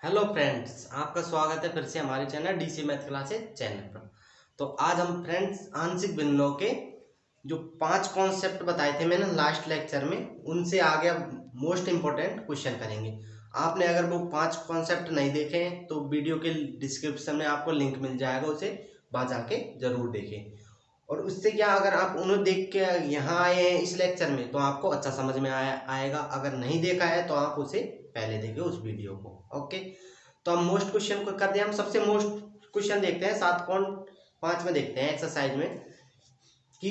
Hello friends, आपका स्वागत है फिर से हमारे channel DC math classes channel पर। तो आज हम फ्रेंड्स आंशिक भिन्नों के जो 5 कॉन्सेप्ट बताए थे मैंने लास्ट लेक्चर में, उनसे आगे मोस्ट इम्पोर्टेंट क्वेश्चन करेंगे। आपने अगर वो 5 कॉन्सेप्ट नहीं देखे हैं तो वीडियो के डिस्क्रिप्शन में आपको लिंक मिल जाएगा, उसे वहाँ जाके जरूर देखें। और उससे क्या, अगर आप उन्हें देख के यहाँ आए हैं इस लेक्चर में तो आपको अच्छा समझ में आएगा। अगर नहीं देखा है तो आप उसे पहले देखें उस वीडियो को। ओके, तो हम मोस्ट क्वेश्चन को करते हैं। हम सबसे मोस्ट क्वेश्चन देखते हैं 7.5 में, देखते हैं एक्सरसाइज में कि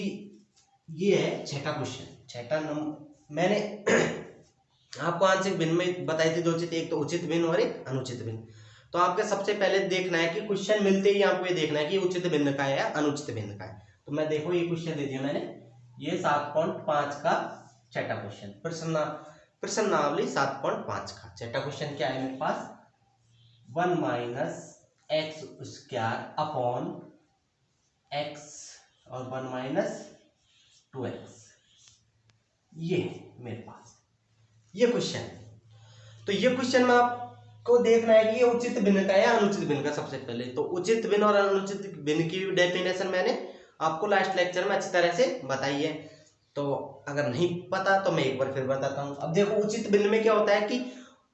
ये है छठा क्वेश्चन। छठा नंबर मैंने आपको आंशिक भिन्न में बताई थी दो चीज, एक तो उचित भिन्न और एक अनुचित भिन्न। तो आपके सबसे पहले देखना है कि क्वेश्चन मिलते ही आपको ये देखना है कि उचित भिन्न का है या अनुचित भिन्न का है। तो मैं देखो ये क्वेश्चन दे दिया मैंने, ये 7.5 का छठा क्वेश्चन, प्रश्नावली 7.5 का छठा क्वेश्चन क्या है मेरे पास, 1 minus x square upon x और 1 माइनस 2x, ये मेरे पास ये क्वेश्चन। तो ये क्वेश्चन में आपको देखना है कि ये उचित भिन्न का है या अनुचित भिन्न का। सबसे पहले तो उचित भिन्न और अनुचित भिन्न की डेफिनेशन मैंने आपको लास्ट लेक्चर में अच्छी तरह से बताई है। तो अगर नहीं पता तो मैं एक बार फिर बताता हूं। अब देखो, उचित भिन्न में क्या होता है कि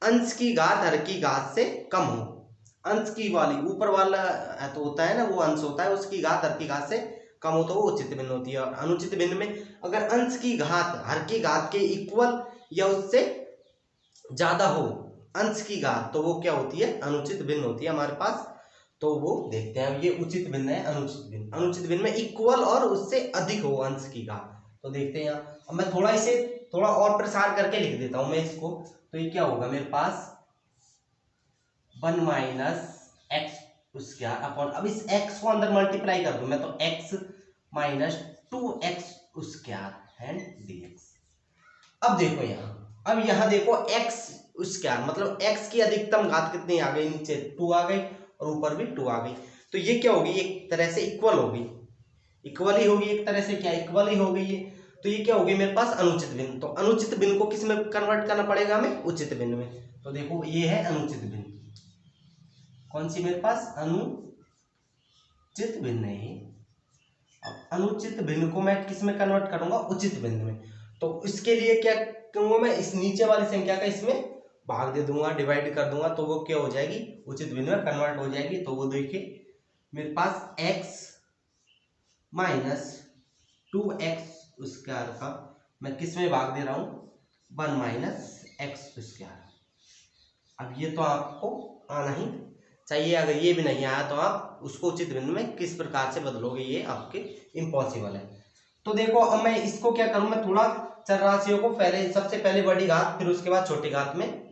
अंश की घात हर की घात से कम हो। अंश की वाली ऊपर वाला तो होता है ना, वो अंश होता है, उसकी घात हर की घात से कम हो तो वो उचित भिन्न होती है। और अनुचित भिन्न में अगर अंश की घात हर की घात के इक्वल या उससे ज्यादा हो अंश की घात, तो वो क्या होती है, अनुचित भिन्न होती है हमारे पास। तो वो देखते हैं, अब ये उचित भिन्न है, अनुचित भिन्न। अनुचित भिन्न में इक्वल और उससे अधिक हो अंश की घात। तो देखते हैं यहाँ, अब मैं थोड़ा इसे थोड़ा और प्रसार करके लिख देता हूं मैं इसको। तो ये क्या होगा मेरे पास, 1 माइनस एक्स स्क्वायर अपॉन, अब इस x को अंदर मल्टीप्लाई कर दूं मैं, तो x minus 2x square and dx। अब देखो यहाँ, अब यहाँ देखो x स्क्वायर मतलब x की अधिकतम घात कितनी आ गई, नीचे 2 आ गई और ऊपर भी 2 आ गई। तो ये क्या होगी, एक तरह से इक्वल होगी, इक्वल ही होगी एक तरह से, क्या इक्वल ही हो गई ये। तो ये क्या होगी मेरे पास, अनुचित भिन्न। तो अनुचित भिन्न को किस में कन्वर्ट करना पड़ेगा हमें, उचित भिन्न में। तो देखो ये है अनुचित भिन्न, कौन सी मेरे पास, अनुचित भिन्न है। अब अनुचित भिन्न को मैं किस में कन्वर्ट करूंगा, उचित भिन्न में। तो इसके लिए क्या करूंगा मैं, इस नीचे वाली संख्या का इसमें भाग दे दूंगा, डिवाइड कर दूंगा, तो वो क्या हो जाएगी, उचित भिन्न में कन्वर्ट हो जाएगी। तो वो देखिए मेरे पास x माइनस 2x स्क्वायर का मैं किस में भाग दे रहा हूं, 1 माइनस एक्स स्क्वायर। अब ये तो आपको आना ही चाहिए, अगर ये भी नहीं आया तो आप उसको उचित भिन्न में किस प्रकार से बदलोगे, ये आपके इम्पॉसिबल है। तो देखो अब मैं इसको क्या करूं, मैं थोड़ा चर राशियों को पहले, सबसे पहले बड़ी घात फिर उसके बाद छोटी घात में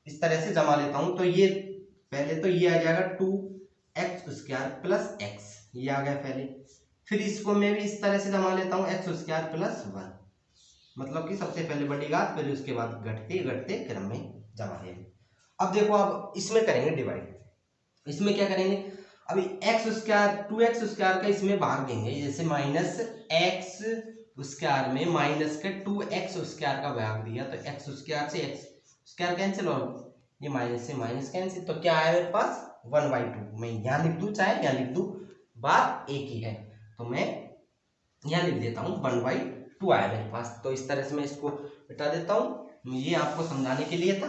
इस तरह से जमा लेता हूं। तो ये पहले तो ये आ जाएगा 2x स्क्वायर प्लस एक्स, ये आ गया पहले। फिर इसको मैं भी इस तरह से जमा लेता हूँ, एक्स स्क्वायर प्लस 1, मतलब कि सबसे पहले बड़ी घात फिर उसके बाद घटते घटते क्रम में जमा लेंगे। अब देखो, अब इसमें करेंगे डिवाइड, इसमें क्या करेंगे, अभी एक्स स्क्वायर 2x स्क्वायर का इसमें भाग देंगे, जैसे माइनस एक्स स्क्वायर में माइनस के 2x स्क्वायर का भाग दिया तो x स्क्वायर से x स्क्वायर कैंसिल हो, ये माइनस से माइनस कैंसिल, तो क्या आया मेरे पास 1/2। मैं यहाँ लिख दूं चाहे यहाँ लिख दूं, बात एक ही है। तो मैं यहाँ लिख देता हूँ 1/2 आया मेरे पास। तो इस तरह से मैं इसको मिटा देता हूँ, ये आपको समझाने के लिए था।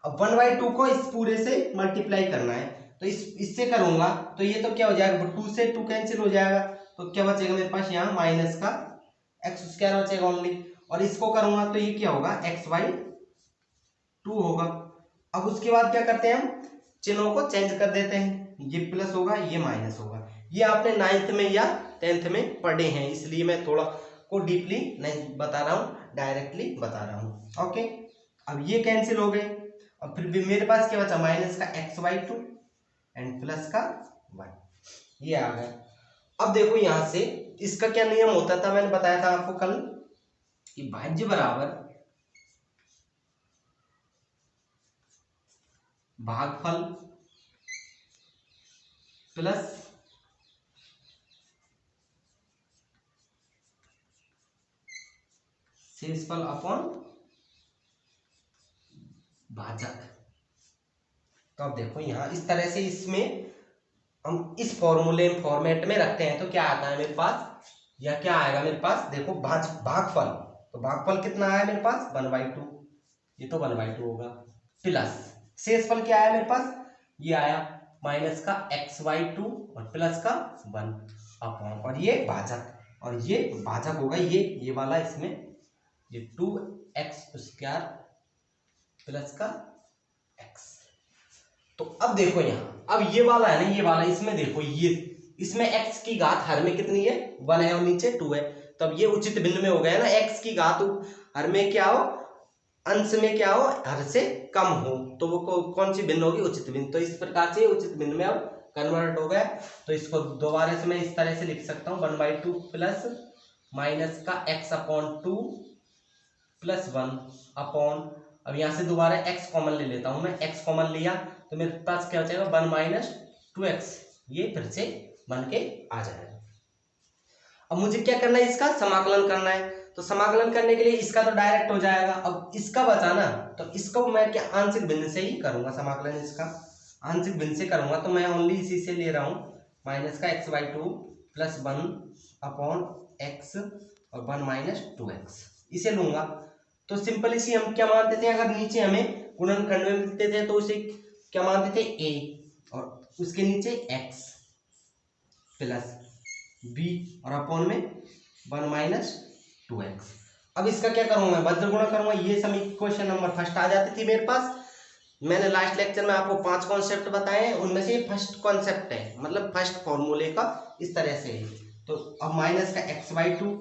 अब 1/2 को इस पूरे से मल्टीप्लाई करना है, तो इससे करूंगा तो ये तो क्या हो जाएगा, 2 से 2 कैंसिल हो जाएगा, तो क्या बचेगा मेरे पास यहाँ माइनस का एक्स स्क्वायर बचेगा ओनली। और इसको करूंगा तो ये क्या होगा, x/2 होगा। अब उसके बाद क्या करते हैं, हम चिन्हों को चेंज कर देते हैं, ये प्लस होगा ये माइनस होगा। ये आपने 9th में या 10th में पढ़े हैं, इसलिए मैं थोड़ा को डीपली नहीं बता रहा हूँ, डायरेक्टली बता रहा हूँ। ओके, अब ये कैंसिल हो गए। अब फिर भी मेरे पास क्या बचा, माइनस का x/2 एंड प्लस का 1, ये आ गया। अब देखो यहां से इसका क्या नियम होता था, मैंने बताया था आपको कल कि भाज्य बराबर भागफल प्लस शेषफल अपॉन भाजक। तो अब देखो यहाँ इस तरह से इसमें हम इस फॉर्मूले फॉर्मेट में रखते हैं तो क्या आता है मेरे पास, या क्या आएगा मेरे पास, देखो भागफल, तो भागफल कितना आया मेरे पास 1/2, ये तो 1/2 होगा, प्लस शेषफल क्या आया मेरे पास, ये आया माइनस का x/2 और प्लस का 1 अपॉन, और ये भाजक, और ये भाजक होगा ये वाला, इसमें ये 2x² प्लस का x। तो अब देखो यहाँ, अब ये वाला है ना, ये वाला, इसमें देखो ये, इसमें x की घात हर में कितनी है 1 है और नीचे 2 है, तब ये उचित भिन्न में हो गया ना, x की घात हर में क्या हो, अंश में क्या हो, हर से कम हो, तो वो कौन सी भिन्न होगी, उचित भिन्न। तो इस प्रकार से उचित भिन्न में अब कन्वर्ट हो गया। तो इसको दोबारा से मैं इस तरह से लिख सकता हूँ 1/2 प्लस माइनस का x/2 प्लस 1 अपॉन, अब यहाँ से दोबारा x कॉमन ले लेता हूँ मैं, x कॉमन लिया तो मेरे पास क्या बचेगा 1 - 2x, ये फिर से बन के आ जाएगा। अब मुझे क्या करना है, इसका समाकलन करना है, तो समाकलन करने के लिए इसका तो डायरेक्ट हो जाएगा, अब इसका बचा ना, तो इसको मैं क्या आंशिक भिन्न से ही करूंगा समाकलन, इसका आंशिक भिन्न से करूंगा, तो मैं ओनली इसी से ले रहा हूँ माइनस का x/2 प्लस 1 अपॉन x और 1 - 2x, इसे लूंगा। तो सिंपल इसी हम क्या मानते थे, अगर नीचे हमें गुणनखंड में मिलते थे तो उसे क्या मानते थे a, और उसके नीचे x प्लस b और अपॉन में 1 - 2x। अब इसका क्या करूंगा मैं, वज्र गुणा करूंगा, ये सभी क्वेश्चन नंबर फर्स्ट आ जाती थी मेरे पास। मैंने लास्ट लेक्चर में आपको 5 कॉन्सेप्ट बताए हैं, उनमें से ये फर्स्ट कॉन्सेप्ट है, मतलब फर्स्ट फॉर्मूले का इस तरह से है। तो अब माइनस का x/2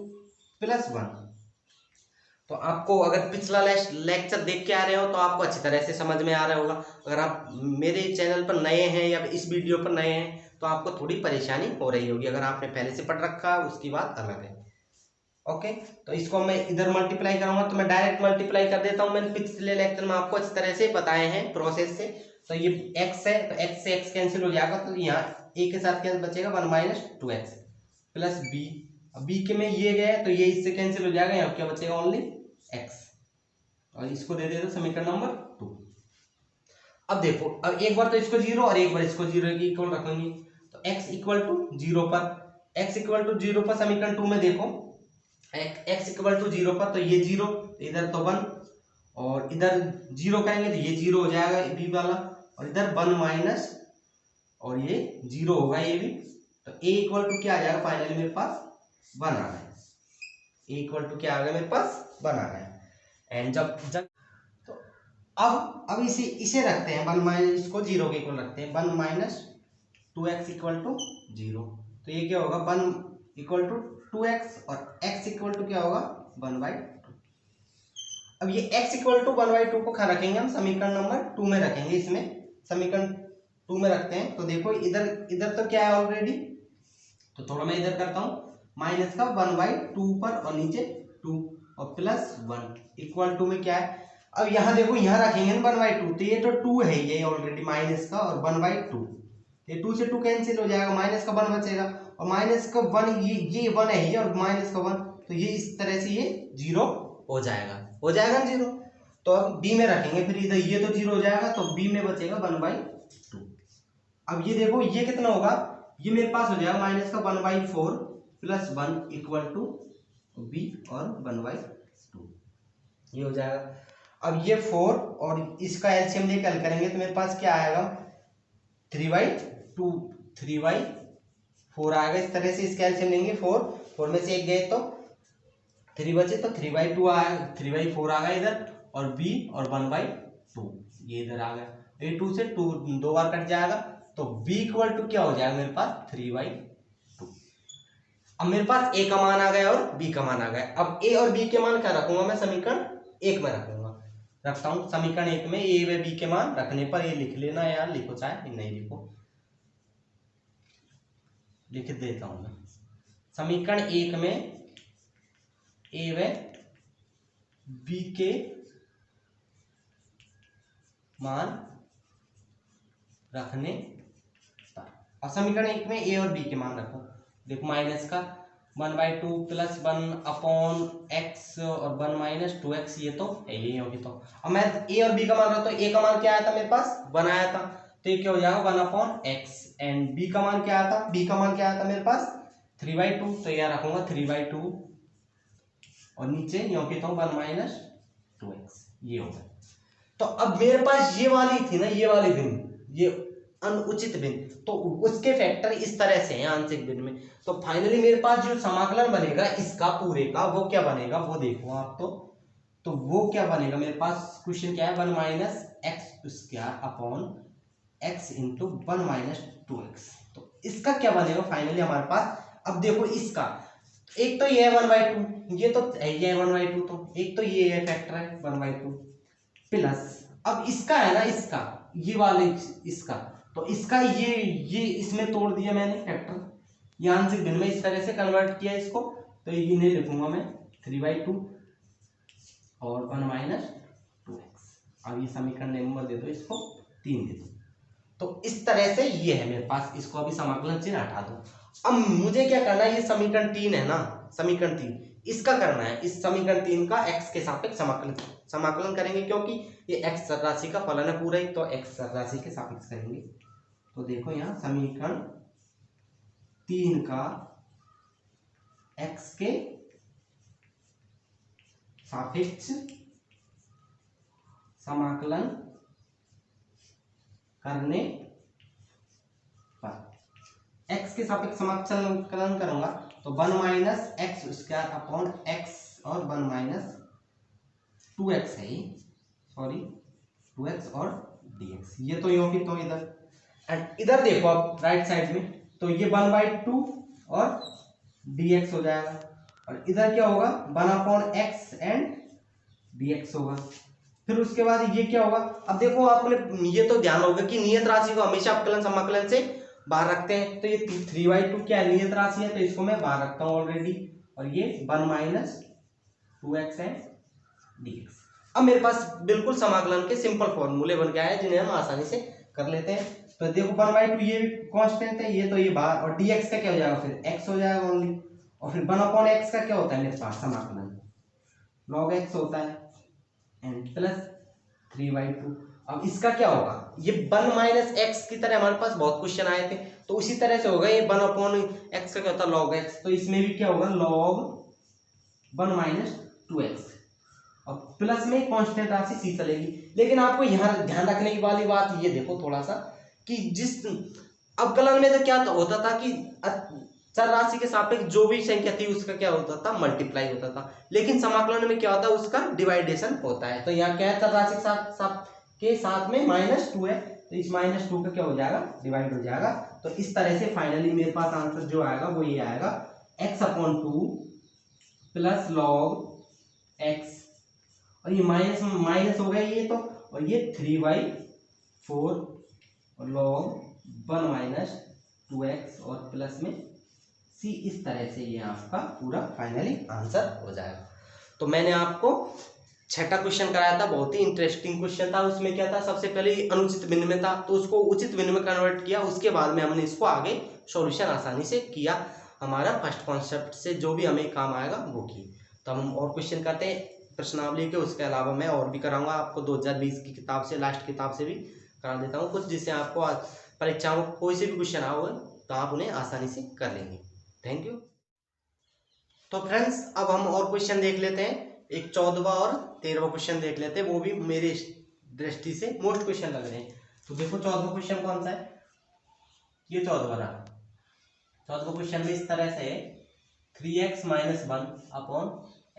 प्लस 1, तो आपको अगर पिछला लेक्चर देख के आ रहे हो तो आपको अच्छी तरह से समझ में आ रहा होगा। अगर आप मेरे चैनल पर नए हैं या इस वीडियो पर नए हैं तो आपको थोड़ी परेशानी हो रही होगी, अगर आपने पहले से पढ़ रखा है उसकी बात अलग है। ओके, तो इसको मैं इधर मल्टीप्लाई करूंगा, तो मैं डायरेक्ट मल्टीप्लाई कर देता हूं, मैंने पिछले लेक्चर में आपको अच्छी तरह से बताए हैं प्रोसेस से। तो ये x है, तो x से x कैंसिल हो जाएगा, तो यहाँ a के साथ क्या बचेगा 1 - 2x प्लस b, अब b के में ये गए तो ये इससे कैंसिल हो जाएगा, यहाँ क्या बचेगा ओनली x, और इसको दे देते समीकरण नंबर 2। अब देखो, अब एक बार तो इसको 0 और एक बार इसको 0 के इक्वल रखेंगे, तो x = 0 पर, x = 0 पर समीकरण 2 में देखो x = 0 पर, तो ये 0, इधर तो 1, और इधर 0 करेंगे तो ये 0 हो जाएगा b वाला, और इधर 1 माइनस, और ये 0 होगा ये भी, तो a = क्या आ जाएगा फाइनली मेरे पास 1 आ गया, a = क्या आ गया मेरे पास 1 आ गया। एंड जब तो अब इसे रखते हैं 1 - इसको 0 के इक्वल रखते हैं, 1 - 2x = 0, तो ये क्या होगा 1 = 2x और x = क्या होगा 1/2। अब ये x = 1/2 को खा रखेंगे हम समीकरण नंबर 2 में रखेंगे, इसमें समीकरण 2 में रखते हैं। तो देखो इधर तो क्या है ऑलरेडी, तो थोड़ा मैं इधर करता हूँ माइनस का 1/2 पर और नीचे 2 और प्लस 1 = में क्या है, अब यहाँ देखो यहाँ रखेंगे 1/2, तो ये तो 2 है ये ऑलरेडी माइनस का, और 1/2, ये 2 से 2 कैंसिल हो जाएगा, माइनस का 1 बचेगा, और माइनस का 1 ये 1 है ये, और माइनस का 1, तो ये इस तरह से ये 0 हो जाएगा ना 0। तो अब b में रखेंगे, फिर इधर ये तो 0 हो जाएगा, तो b में बचेगा 1/2। अब ये देखो ये कितना होगा, ये मेरे पास हो जाएगा माइनस का 1/4 प्लस 1 = b और 1/2, ये हो जाएगा। अब ये 4 और इसका एलसीएम लेके हल करेंगे तो मेरे पास क्या आएगा 3/2, 3/4 आएगा, इस तरह से इसका एलसीएम लेंगे, 4 में से 1 गए तो 3 बचे, तो 3/2 आया, 3/4 आ गया इधर, और b और 1/2 ये इधर आ गया, ये 2 से 2 2 बार कट जाएगा, तो b = क्या हो जाएगा मेरे पास 3/2। अब मेरे पास a का मान आ गया और b का मान आ गया। अब a और b के मान क्या रखूंगा मैं, समीकरण 1 में रखता हूँ, समीकरण 1 में a व b के मान रखने पर, ये लिख लेना यार, लिखो चाहे नहीं लिखो, लिख देता हूं मैं। समीकरण 1 में a व b के मान रखने पर, और समीकरण 1 में a और b के मान रखो, देखो माइनस का 1/2 प्लस 1 अपॉन x और 1 - 2x, ये तो है यही होगी। तो अब मैं a और b का मान रहा, तो a का मान क्या आया था मेरे पास 1 आया था, तो ये क्या हो जाएगा 1/x, एंड b का मान क्या आता, b का मान क्या आता मेरे पास 3/2, तो यहाँ रखूंगा 3/2 और नीचे यो कहता हूँ 1 - 2x, ये होगा। तो अब मेरे पास ये वाली थी ना, ये वाली भिन्न, ये अनुचित भिन्न, तो उसके फैक्टर इस तरह से हैं आंशिक भिन्न में। तो फाइनली मेरे पास जो समाकलन बनेगा इसका पूरे का, वो क्या बनेगा वो देखो आप। तो वो क्या बनेगा मेरे पास, क्वेश्चन क्या है 1 - x² upon x into 1 - 2x। तो इसका क्या बनेगा फाइनली हमारे पास। अब देखो इसका, एक तो ये है 1/2, ये तो ये है 1/2, तो एक तो ये है फैक्टर है 1/2 प्लस, अब इसका है ना, इसका ये वाले इसका, तो इसका ये इसमें तोड़ दिया मैंने फैक्टर, ये आंशिक भिन्न में इस तरह से कन्वर्ट किया इसको। तो ये इन्हें लिखूंगा मैं 3/2 और 1 - 2x। अब ये समीकरण नंबर दे दो, इसको 3 दे दो। तो इस तरह से ये है मेरे पास, इसको अभी समाकलन चिन्ह हटा दो। अब मुझे क्या करना है, ये समीकरण 3 है ना, समीकरण 3 इसका करना है, इस समीकरण 3 का x के सापेक्ष समाकलन करेंगे, क्योंकि ये x राशि का फलन है पूरा ही, तो x राशि के सापेक्ष करेंगे। तो देखो यहाँ समीकरण 3 का x के सापेक्ष समाकलन करने पर, x के सापेक्ष समाकलन करूंगा तो 1 - x² अपॉन x और 1 - 2x है, सॉरी 2x और dx, ये तो यो की तो इधर, एंड इधर देखो आप राइट साइड में, तो ये 1/2 और dx हो जाएगा, और इधर क्या होगा 1/x एंड dx होगा। फिर उसके बाद ये क्या होगा, अब देखो आपने ये तो ध्यान होगा कि नियत राशि को हमेशा अवकलन समाकलन से बाहर रखते हैं, तो ये 3/2 क्या है, नियत राशि है, तो इसको मैं बाहर रखता हूँ ऑलरेडी, और ये 1 - 2x है dx। अब मेरे पास बिल्कुल समाकलन के सिंपल फॉर्मूले बन गया है, जिन्हें हम आसानी से कर लेते हैं। तो देखो 1/2 ये भी कांस्टेंट है, ये तो ये बाहर, और dx का क्या हो जाएगा फिर x हो जाएगा ओनली, और फिर 1/x का क्या होता है मेरे पास समाकलन log x होता है, एंड प्लस 3/2। अब इसका क्या होगा, ये 1 - x की तरह हमारे पास बहुत क्वेश्चन आए थे, तो उसी तरह से होगा, ये 1/x का क्या होता है log x, तो इसमें भी क्या होगा log 1 - 2x, और प्लस में कांस्टेंट राशि c चलेगी। लेकिन आपको यहाँ ध्यान रखने की वाली बात ये देखो थोड़ा सा, कि जिस अवकलन में तो क्या होता था कि चर राशि के सापेक्ष जो भी संख्या थी उसका क्या होता था, मल्टीप्लाई होता था, लेकिन समाकलन में क्या होता है, उसका डिवाइडेशन होता है। तो यहाँ क्या है, चर राशि के साथ में -2 है, तो इस -2 का क्या हो जाएगा, डिवाइड हो जाएगा। तो इस तरह से फाइनली मेरे पास आंसर जो आएगा वो ये आएगा x/2 प्लस log x, और ये माइनस हो गया ये तो, और ये 3/4 और log 1 - 2x और प्लस में c, इस तरह से ये आपका पूरा फाइनली आंसर हो जाएगा। तो मैंने आपको छठा क्वेश्चन कराया था, बहुत ही इंटरेस्टिंग क्वेश्चन था। उसमें क्या था, सबसे पहले अनुचित भिन्न में था, तो उसको उचित भिन्न में कन्वर्ट किया, उसके बाद में हमने इसको आगे सॉल्यूशन आसानी से किया, हमारा फर्स्ट कॉन्सेप्ट से जो भी हमें काम आएगा वो की। तो हम और क्वेश्चन करते हैं प्रश्नावली के, उसके अलावा मैं और भी कराऊंगा आपको 2020 की किताब से, लास्ट किताब से भी करा देता हूँ कुछ, जिससे आपको परीक्षाओं में कोई से भी क्वेश्चन आओगे तो आप उन्हें आसानी से कर लेंगे। Thank you. तो फ्रेंड्स अब हम और क्वेश्चन देख लेते हैं, एक 14वां और 13वां क्वेश्चन देख लेते हैं, वो भी मेरी दृष्टि से मोस्ट क्वेश्चन लग रहे हैं। तो देखो 14वां क्वेश्चन कौन सा है, ये 14वां रहा। 14वां क्वेश्चन में इस तरह से है 3x - 1 अपॉन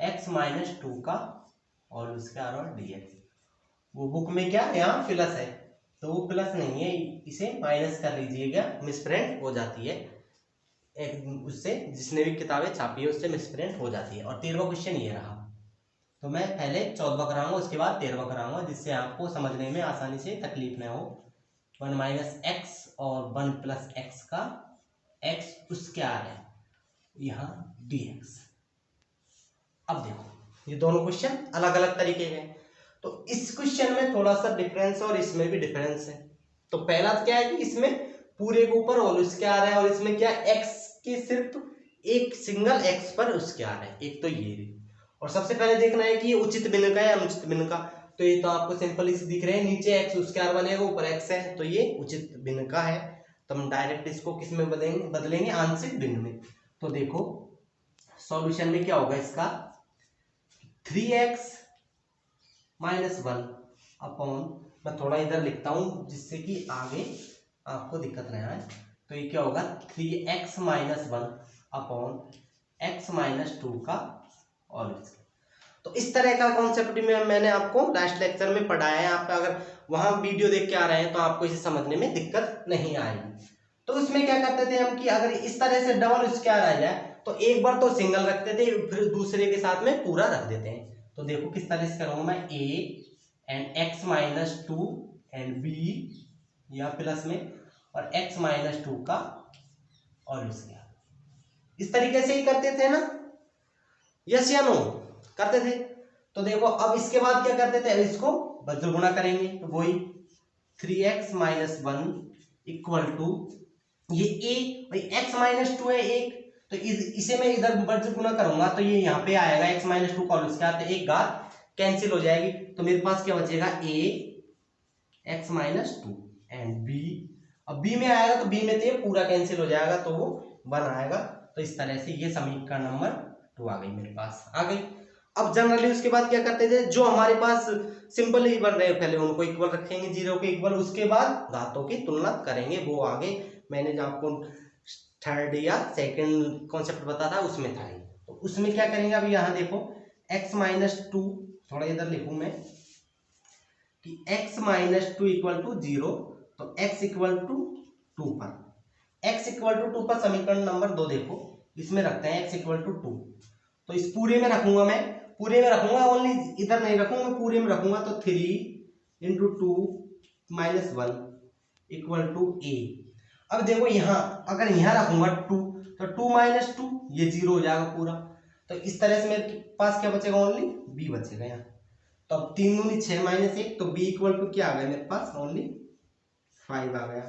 x - 2 का और उसके और dx। वो बुक में क्या यहाँ प्लस है, तो वो प्लस नहीं है, इसे माइनस कर लीजिएगा, मिसप्रिंट हो जाती है, एक उससे जिसने भी किताबें छापी है उससे मिसप्रिंट हो जाती है। और 13वां क्वेश्चन ये रहा। तो मैं पहले 14वां कराऊंगा, उसके बाद 13वां कराऊंगा, जिससे आपको समझने में आसानी से तकलीफ न हो। 1 - x और 1 + x का x उसके आ रहा है यहाँ dx। अब देखो ये दोनों क्वेश्चन अलग अलग तरीके के हैं, तो इस क्वेश्चन में थोड़ा सा डिफरेंस और इसमें भी डिफरेंस है। तो पहला क्या है कि इसमें पूरे के ऊपर होल उसके आ रहा है, और इसमें क्या x के सिर्फ एक सिंगल x पर उसके आ रहा है, एक तो ये। और सबसे पहले देखना है कि ये उचित भिन्न का है अनुचित भिन्न का। तो ये तो आपको सिंपल इसे दिख रहे हैं, नीचे एक्स स्क्वायर बनेगा, ऊपर एक्स है, तो ये उचित भिन्न का है। तो हम डायरेक्ट इसको किस में बदलेंगे आंशिक भिन्न में। तो देखो सॉल्यूशन में क्या होगा इसका, 3x माइनस 1 अपॉन, मैं थोड़ा इधर लिखता हूं जिससे कि आगे आपको दिक्कत नहीं आए। तो ये क्या होगा 3x minus 1 upon x minus 2 का होल स्क्वायर। तो इस तरह का कॉन्सेप्ट में मैंने आपको लास्ट लेक्चर में पढ़ाया है। आप अगर वहां वीडियो देख के आ रहे हैं तो आपको इसे समझने में दिक्कत नहीं आएगी। तो उसमें क्या करते थे हम कि अगर इस तरह से डबल स्क्वायर आ जाए तो एक बार तो सिंगल रखते थे, फिर दूसरे के साथ में पूरा रख देते हैं। तो देखो किस तरह से करूंगा मैं, a and x minus 2 and b या प्लस में और x माइनस 2 का होल स्क्वायर। इस तरीके से ही करते थे ना, यस या नो करते थे। तो देखो अब इसके बाद क्या करते थे, अब इसको बज्र गुणा करेंगे, तो वही 3x माइनस 1 इक्वल टू ये a, भाई x माइनस 2 है एक, तो इसे मैं इधर बज्र गुणा करूंगा तो ये यहाँ पे आएगा x माइनस 2 का होल स्क्वायर, तो एक घात कैंसिल हो जाएगी, तो मेरे पास क्या बचेगा a x minus 2 and b, अब b में आएगा तो b में तो ये पूरा कैंसिल हो जाएगा तो वो 1 आएगा। तो इस तरह से ये समीकरण नंबर 2 आ गई, मेरे पास आ गई। अब जनरली उसके बाद क्या करते थे, जो हमारे पास सिंपल ही बन रहे हैं पहले उनको इक्वल रखेंगे, जीरो के इक्वल, उसके बाद घातों की तुलना करेंगे, वो आगे मैंने जो आपको थर्ड या सेकंड कॉन्सेप्ट बताया था उसमें था ही। तो उसमें क्या करेंगे, अभी यहाँ देखो x माइनस 2, थोड़ा इधर लिखूं मैं कि x माइनस 2 इक्वल टू 0, तो x इक्वल टू 2 पर, x इक्वल टू 2 पर समीकरण नंबर 2 देखो, इसमें रखते हैं x इक्वल टू 2, तो इस पूरे में रखूंगा मैं, पूरे में रखूंगा, ओनली इधर नहीं रखूंगा, पूरे में रखूंगा, तो 3 into 2 minus 1 equal to a। अब देखो यहाँ अगर यहाँ रखूंगा 2, तो 2 माइनस 2 ये 0 हो जाएगा पूरा, तो इस तरह से मेरे पास क्या बचेगा, ओनली b बचेगा यहाँ। तो अब 3 दूनी 6 माइनस 1, तो b इक्वल टू क्या आ गया मेरे पास, ओनली 5 आ गया,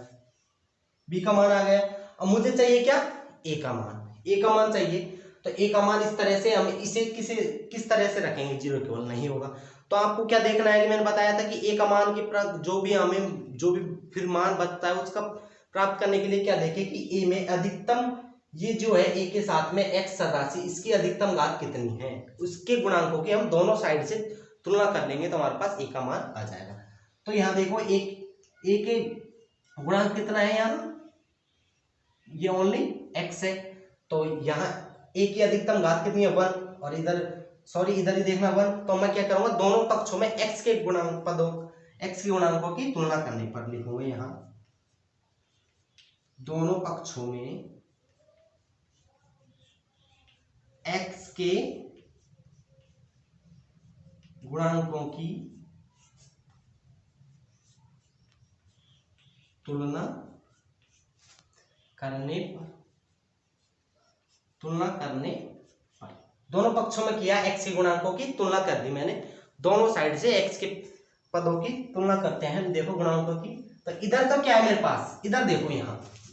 b का मान आ गया। अब मुझे चाहिए क्या, a का मान, a का मान चाहिए, तो a का मान इस तरह से हम इसे किस तरह से रखेंगे, 0 केवल नहीं होगा। तो आपको क्या देखना है कि मैंने बताया था कि a का मान की जो भी फिर मान बचता है उसका प्राप्त करने के लिए क्या देखें कि a में अधिकतम, ये जो है a के साथ में x राशि, इसकी अधिकतम घात कितनी है, उसके गुणांकों की हम दोनों साइड से तुलना कर लेंगे तो हमारे पास a का मान आ जाएगा। तो यहाँ देखो a के गुणांक कितना है, यहाँ ये ओनली x है, तो यहाँ a की अधिकतम घात कितनी है 1, और इधर ही देखना 1, तो मैं क्या करूंगा दोनों पक्षों में x के गुणांक पदों, x के गुणांकों की तुलना करने पर लिखूंगा यहाँ दोनों पक्षों में x के गुणांकों की तुलना करने पर दोनों पक्षों में किया, x के गुणांकों की तुलना कर दी मैंने, दोनों साइड से x के पदों की तुलना करते हैं, देखो गुणांकों की। तो इधर तो क्या है मेरे पास, इधर देखो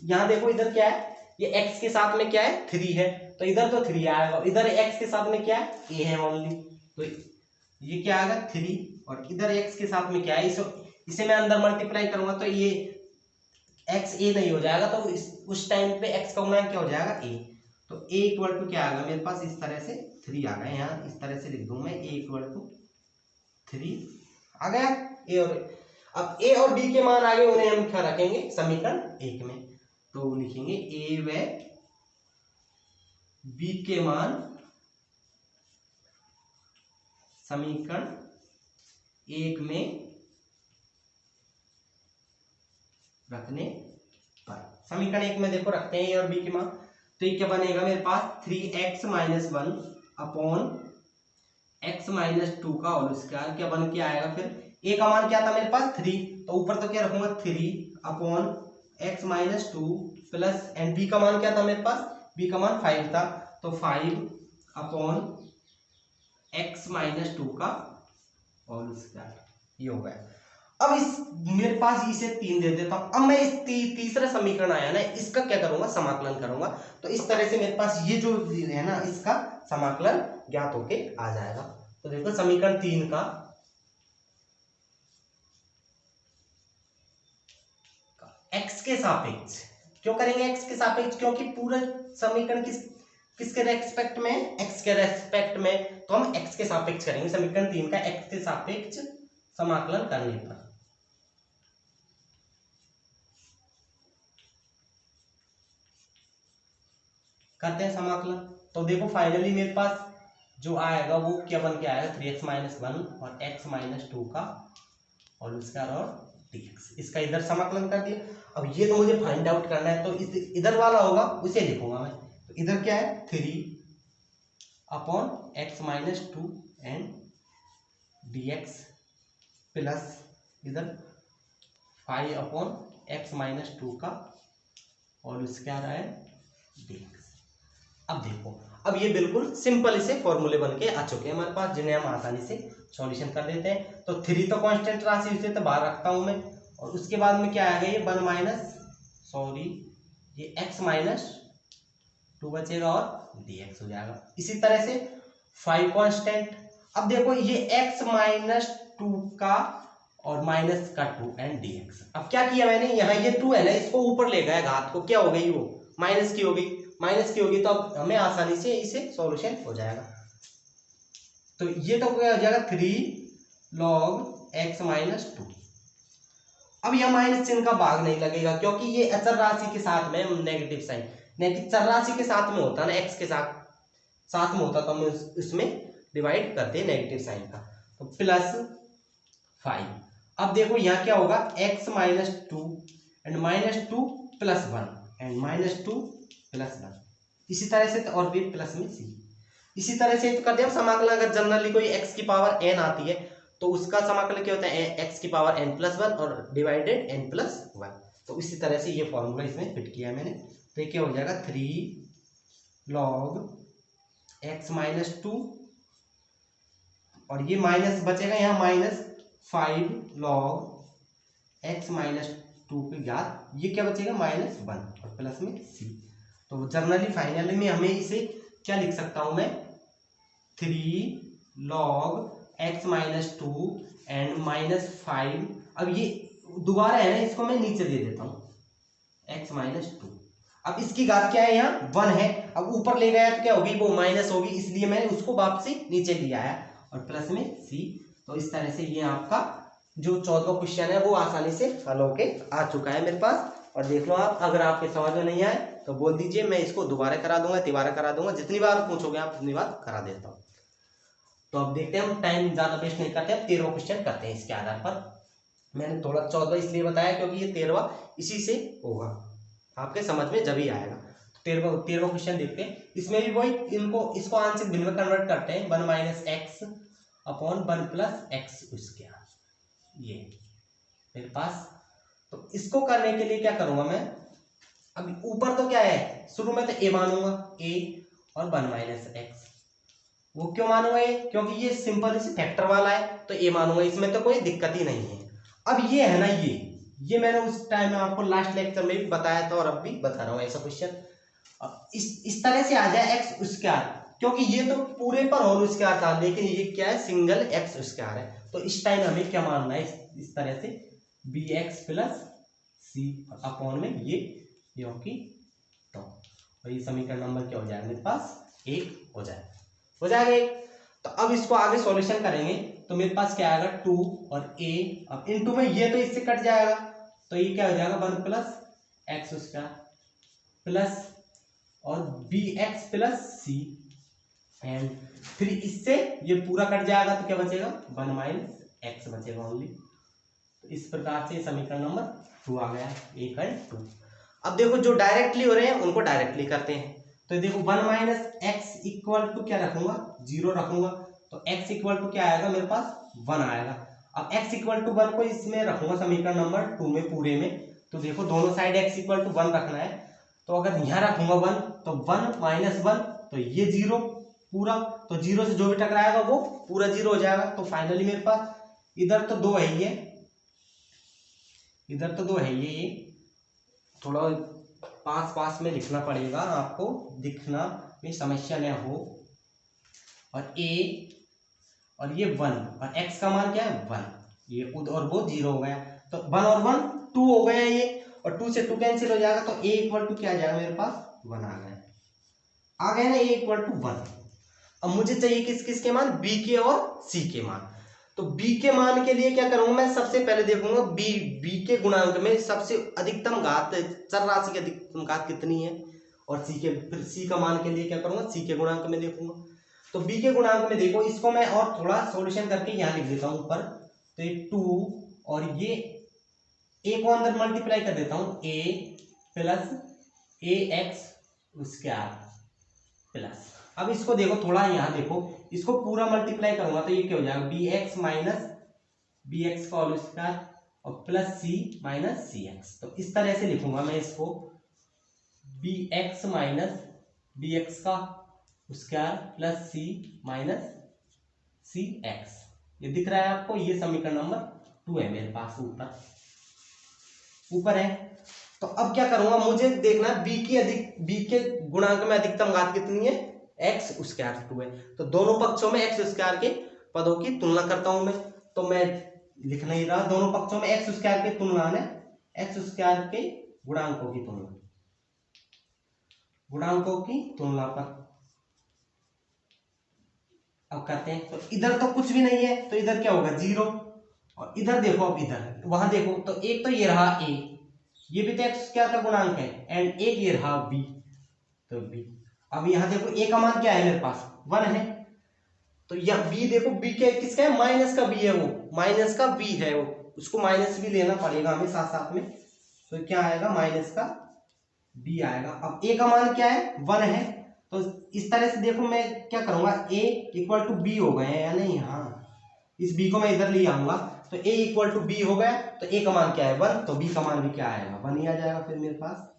यहाँ देखो इधर क्या है, ये x के साथ में क्या है 3 है, तो इधर तो 3 आएगा, इधर x के साथ में क्या है a है ओनली, तो ये क्या आएगा 3, और इधर x के साथ में क्या है, इसे मैं अंदर मल्टीप्लाई करूंगा तो ये x a नहीं हो जाएगा, तो उस टाइम पे x का गुणांक क्या हो जाएगा a, तो a इक्वल टू क्या आएगा मेरे पास, इस तरह से 3 आ गया, यहाँ इस तरह से लिख दूं मैं a इक्वल टू 3 आ गया a, और अब a और b के मान आ गए, उन्हें हम क्या रखेंगे समीकरण 1 में, तो लिखेंगे a व b के मान समीकरण 1 में रखने पर, समीकरण 1 में देखो रखते हैं a और b के मान, तो ये क्या बनेगा मेरे पास 3x minus 1 upon x minus 2 का होल स्क्वायर, क्या बन के आएगा, फिर a का मान क्या था मेरे पास 3, तो ऊपर तो क्या रखूंगा 3 upon x minus 2 plus, and b का मान क्या था मेरे पास, b का मान 5 था, तो 5 अपॉन x माइनस 2 का होल स्क्वायर, ये हो गया। अब इस मेरे पास इसे 3 दे देता हूं, अब मैं इस तीसरा समीकरण आया ना, इसका क्या करूंगा समाकलन करूंगा, तो इस तरह से मेरे पास ये जो है ना इसका समाकलन ज्ञात होके आ जाएगा। तो देखो समीकरण 3 का एक्स के सापेक्ष। क्यों करेंगे एक्स के सापेक्ष? क्योंकि पूरा समीकरण किसके रेस्पेक्ट में? एक्स के रेस्पेक्ट में, तो हम एक्स के सापेक्ष करेंगे समीकरण 3 का एक्स के सापेक्ष समाकलन करने पर। करते हैं समाकलन। तो देखो फाइनली मेरे पास जो आएगा वो क्या बन के आएगा, 3x - 1 और x - 2 का होल स्क्वायर और dx। इसका इधर समाकलन कर दिया। अब ये तो मुझे फाइंड आउट करना है, तो इधर वाला होगा उसे लिखूंगा मैं। तो इधर क्या है, 3/x - 2 एंड dx प्लस इधर 5/x - 2 का होल स्क्वायर एंड dx। अब देखो, अब ये बिल्कुल सिंपल इसे फॉर्मूले बन के आ चुके हैं हमारे पास, जिन्हें हम आसानी से सॉल्यूशन कर देते हैं। तो 3 तो कांस्टेंट राशि, उसे तो बाहर रखता हूं मैं, और उसके बाद में क्या आएगा, ये 1 - x - 2 बचेगा और dx हो जाएगा। इसी तरह से 5 कांस्टेंट। अब देखो ये x - 2 का और माइनस का 2 एंड dx। अब क्या किया मैंने, यहाँ ये 2 है ना, इसको ऊपर ले गया घात को, क्या हो गई वो माइनस की हो गई, तो अब हमें आसानी से इसे सॉल्यूशन हो जाएगा। तो ये तो क्या हो जाएगा, 3 log x - 2। अब यह माइनस चिन्ह का भाग नहीं लगेगा, क्योंकि ये अचर राशि के साथ में नेगेटिव साइन, नेगेटिव चर राशि के साथ में होता है ना, x के साथ में होता, तो हम इसमें डिवाइड करते हैं नेगेटिव साइन का। तो प्लस 5। अब देखो यहाँ क्या होगा, x - 2 एंड -2 + 1 एंड -2 + 1। इसी तरह से, और भी प्लस में c। इसी तरह से तो कर दिया समाकलन। अगर जनरली कोई x की पावर n आती है तो उसका समाकलन क्या होता है, x की पावर n+1 और डिवाइडेड n+1। तो इसी तरह से ये फॉर्मूला इसमें फिट किया है मैंने। तो ये क्या हो जाएगा, 3 log x - 2 और ये माइनस बचेगा यहाँ, -5 log x - 2 की घात, ये क्या बचेगा, -1 और प्लस में c। तो जनरली फाइनली में हमें इसे क्या लिख सकता हूं मैं, 3 log x - 2 एंड -5। अब ये दोबारा है ना, इसको मैं नीचे दे देता हूं x - 2। अब इसकी घात क्या है, यहाँ 1 है, अब ऊपर ले गया तो क्या होगी, वो माइनस होगी, इसलिए मैंने उसको वापसी नीचे लिया है, और प्लस में c। तो इस तरह से ये आपका जो 14वां क्वेश्चन है वो आसानी से हल होके आ चुका है मेरे पास। और देख लो आप, अगर आपके समझ में नहीं आए तो बोल दीजिए, मैं इसको दोबारा करा दूंगा, तिबारा करा दूंगा, जितनी बार पूछोगे आप उतनी बार करा देता हूँ। तो अब देखते हैं, हम टाइम ज्यादा वेस्ट नहीं करते, अब 13वां क्वेश्चन करते हैं। इसके आधार पर मैंने थोड़ा 14 इसलिए बताया क्योंकि ये 13वां इसी से होगा, आपके समझ में जब ही आएगा। तो 13वां क्वेश्चन देखते हैं। इसमें भी वही, इसको आंशिक भिन्न में कन्वर्ट करते हैं, 1 - x अपॉन 1 + x²। ये मेरे पास, तो इसको करने के लिए क्या करूंगा मैं, अब ऊपर तो क्या है, शुरू में तो a मानूंगा, a और 1 - x। वो क्यों मानूंगा ये, क्योंकि ये सिंपल इस फैक्टर वाला है, तो a मानूंगा, इसमें तो कोई दिक्कत ही नहीं है। अब ये है ना, ये मैंने उस टाइम में आपको लास्ट लेक्चर में भी बताया था और अब भी बता रहा हूँ ऐसा क्वेश्चन। अब इस तरह से आ जाए x², क्योंकि ये तो पूरे पर होल स्क्वायर था, लेकिन ये क्या है, सिंगल x² है। तो इस टाइम हमें क्या मानना है, इस तरह से bx + c अपॉन में ये क्योंकि तो, और ये समीकरण नंबर क्या हो जाएगा मेरे पास, 1 हो जाएगा 1। तो अब इसको आगे सॉल्यूशन करेंगे, तो मेरे पास क्या आएगा, 2 और a, अब इनटू में ये तो इससे कट जाएगा, तो ये क्या हो जाएगा, 1 + x² प्लस और bx + c एंड फिर इससे ये पूरा कट जाएगा, तो क्या बचेगा, 1 - x बचेगा ओनली। तो इस प्रकार से समीकरण नंबर 2 आ गया, 1 और 2। अब देखो जो डायरेक्टली हो रहे हैं उनको डायरेक्टली करते हैं। तो देखो 1 - x = क्या रखूंगा, 0 रखूंगा, तो x = क्या आएगा मेरे पास, 1 आएगा। अब x = 1 को इसमें रखूंगा समीकरण नंबर 2 में, पूरे में। तो देखो दोनों साइड x = 1 रखना है, तो अगर यहाँ रखूंगा 1, तो 1 - 1, तो ये 0 पूरा, तो 0 से जो भी टकराएगा वो पूरा 0 हो जाएगा। तो फाइनली मेरे पास इधर तो 2 है ही है, इधर तो 2 है ये थोड़ा पास में लिखना पड़ेगा आपको, दिखना में समस्या न हो। और a और ये 1 और x का मान क्या है, 1, ये और वो 0 हो गया, तो 1 और 1 2 हो गया ये। और 2 से 2 कैंसिल हो जाएगा, तो a इक्वल टू क्या आ जाएगा मेरे पास 1 आ गया ना, a इक्वल टू 1। अब मुझे चाहिए किस किस के मान, b के और c के मान। तो b के मान के लिए क्या करूंगा मैं, सबसे पहले देखूंगा b के गुणांक में सबसे अधिकतम घात, चर राशि की अधिकतम घात कितनी है, और फिर c का मान के लिए क्या करूंगा, c के गुणांक में देखूंगा। तो b के गुणांक में देखो, इसको मैं और थोड़ा सॉल्यूशन करके यहाँ लिख देता हूँ ऊपर। तो ये 2 और ये a को अंदर मल्टीप्लाई कर देता हूँ, a plus ax square plus, अब इसको देखो थोड़ा यहाँ देखो, इसको पूरा मल्टीप्लाई करूंगा तो ये क्या हो जाएगा, bx माइनस bx का होल स्क्वायर और प्लस c माइनस cx। तो इस तरह से लिखूंगा मैं इसको, bx माइनस bx का square plus c minus cx। ये दिख रहा है आपको, ये समीकरण नंबर 2 है मेरे पास, ऊपर है। तो अब क्या करूंगा, मुझे देखना b के गुणांक में अधिकतम घात कितनी है, x स्क्वायर 2 है। तो दोनों पक्षों में x स्क्वायर के पदों की तुलना करता हूं मैं। तो मैं लिख नहीं रहा, दोनों पक्षों में x स्क्वायर की तुलना है, x स्क्वायर के गुणांकों की तुलना पर अब करते हैं। तो इधर तो कुछ भी नहीं है, तो इधर क्या होगा 0, और इधर देखो, अब इधर वहां देखो, तो एक तो ये रहा a, ये भी तो x स्क्वायर का गुणांक है, एंड एक ये रहा b, तो b। अब यहाँ देखो a का मान क्या है मेरे पास 1 है, तो यहाँ b देखो, b क्या किसका है, माइनस का b है, वो माइनस का b है, वो उसको माइनस भी लेना पड़ेगा हमें साथ साथ में। तो क्या आएगा, माइनस का b आएगा। अब a का मान क्या है 1 है, तो इस तरह से देखो मैं क्या करूंगा, a इक्वल टू b हो गए या नहीं, हाँ इस b को मैं इधर ले आऊंगा, तो a इक्वल टू b हो गया। तो a का मान क्या है 1, तो b का मान भी क्या आएगा 1 ही आ जाएगा। फिर मेरे पास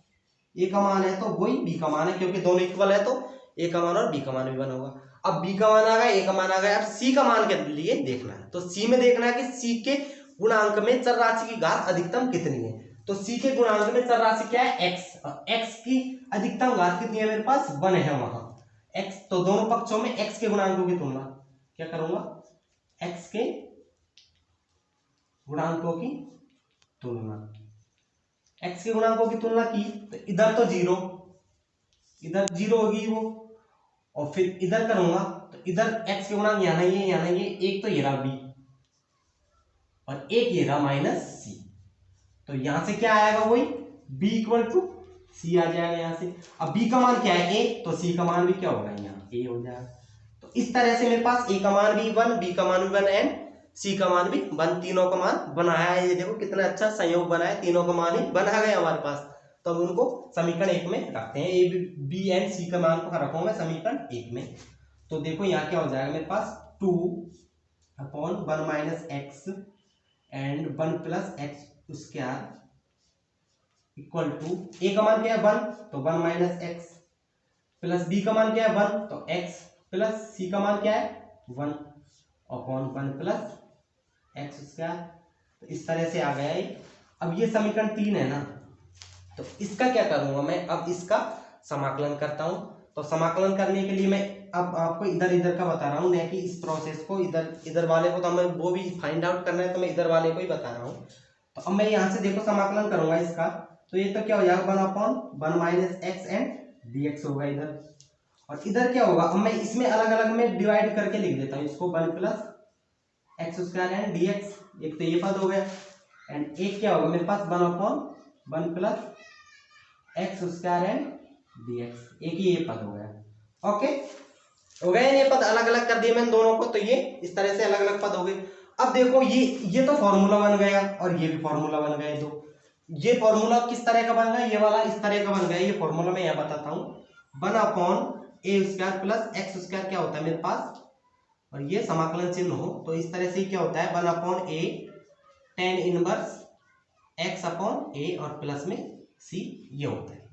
a का मान है तो वही b का मान है, क्योंकि दोनों इक्वल है, तो a का मान और b का मान भी 1 होगा। अब b का मान आ गया, a का मान आ गया, अब c का मान के लिए देखना है। तो c में देखना है कि c के गुणांक में चर राशि की घात अधिकतम कितनी है। तो c के गुणांक में चर राशि क्या है x, और x की अधिकतम घात कितनी है मेरे पास 1 है वहां x। तो दोनों पक्षों में x के गुणांकों की तुलना क्या करूंगा, x के गुणांकों की तुलना, x के गुणांकों की तुलना की, तो इधर तो 0, इधर 0 होगी वो, और फिर इधर करूंगा तो इधर x के गुणांक यहाँ नहीं है, यहाँ नहीं है, एक तो ये रहा b और एक ये रहा माइनस c। तो यहां से क्या आएगा, वही b इक्वल टू c आ जाएगा यहाँ से। अब b का मान क्या है a, तो c का मान भी क्या होगा यहाँ a हो जाएगा। तो इस तरह से मेरे पास a का मान भी 1, b का मान भी 1 एंड c का मान भी 1, तीनों का मान बनाया है। ये देखो कितना अच्छा संयोग बना है, तीनों का मान ही बना गया हमारे पास। तो अब उनको समीकरण 1 में रखते हैं, a b एंड c का मान को रखूंगा समीकरण 1 में। तो देखो यहाँ क्या हो जाएगा मेरे पास 2 upon 1 minus x and 1 plus x square equal to, a का मान क्या है 1, तो 1 माइनस एक्स, प्लस b का मान क्या है 1, तो x, प्लस c का मान क्या है 1 अपॉन 1 प्लस एक्स स्क्वायर। तो इस तरह से आ गया ये। अब ये समीकरण 3 है ना, तो इसका क्या करूंगा मैं, अब इसका समाकलन करता हूं। तो समाकलन करने के लिए मैं अब आपको इधर इधर का बता रहा हूं, नहीं कि इस प्रोसेस को इधर इधर वाले को तो हमें वो भी फाइंड आउट करना है, तो मैं इधर वाले को ही बता रहा हूं। तो अब मैं यहाँ से देखो समाकलन करूंगा इसका, तो ये तो क्या हो जाएगा 1 upon 1 minus x and dx होगा इधर, और इधर क्या होगा, अब मैं इसमें अलग अलग में डिवाइड करके लिख देता हूँ इसको, 1 plus x square and dx, एक तो ये पद हो गया, एंड एक क्या होगा मेरे पास 1 upon 1 plus x square and dx, एक ही ये पद हो गया। ओके, हो गए ये पद अलग अलग कर दिए मैंने दोनों को, तो ये इस तरह से अलग अलग पद हो गए। अब देखो ये तो फॉर्मूला बन गया, और ये भी फॉर्मूला बन गए दो। ये फॉर्मूला किस तरह का बन गया, ये वाला इस तरह का बन गया। ये फॉर्मूला मैं यहाँ बताता हूँ, 1 अपॉन ए स्क्वायर प्लस एक्स स्क्वायर क्या होता है मेरे पास, और ये समाकलन चिन्ह हो तो इस तरह से क्या होता है 1 अपॉन ए tan इनवर्स एक्स अपॉन ए और प्लस में सी, ये होता है।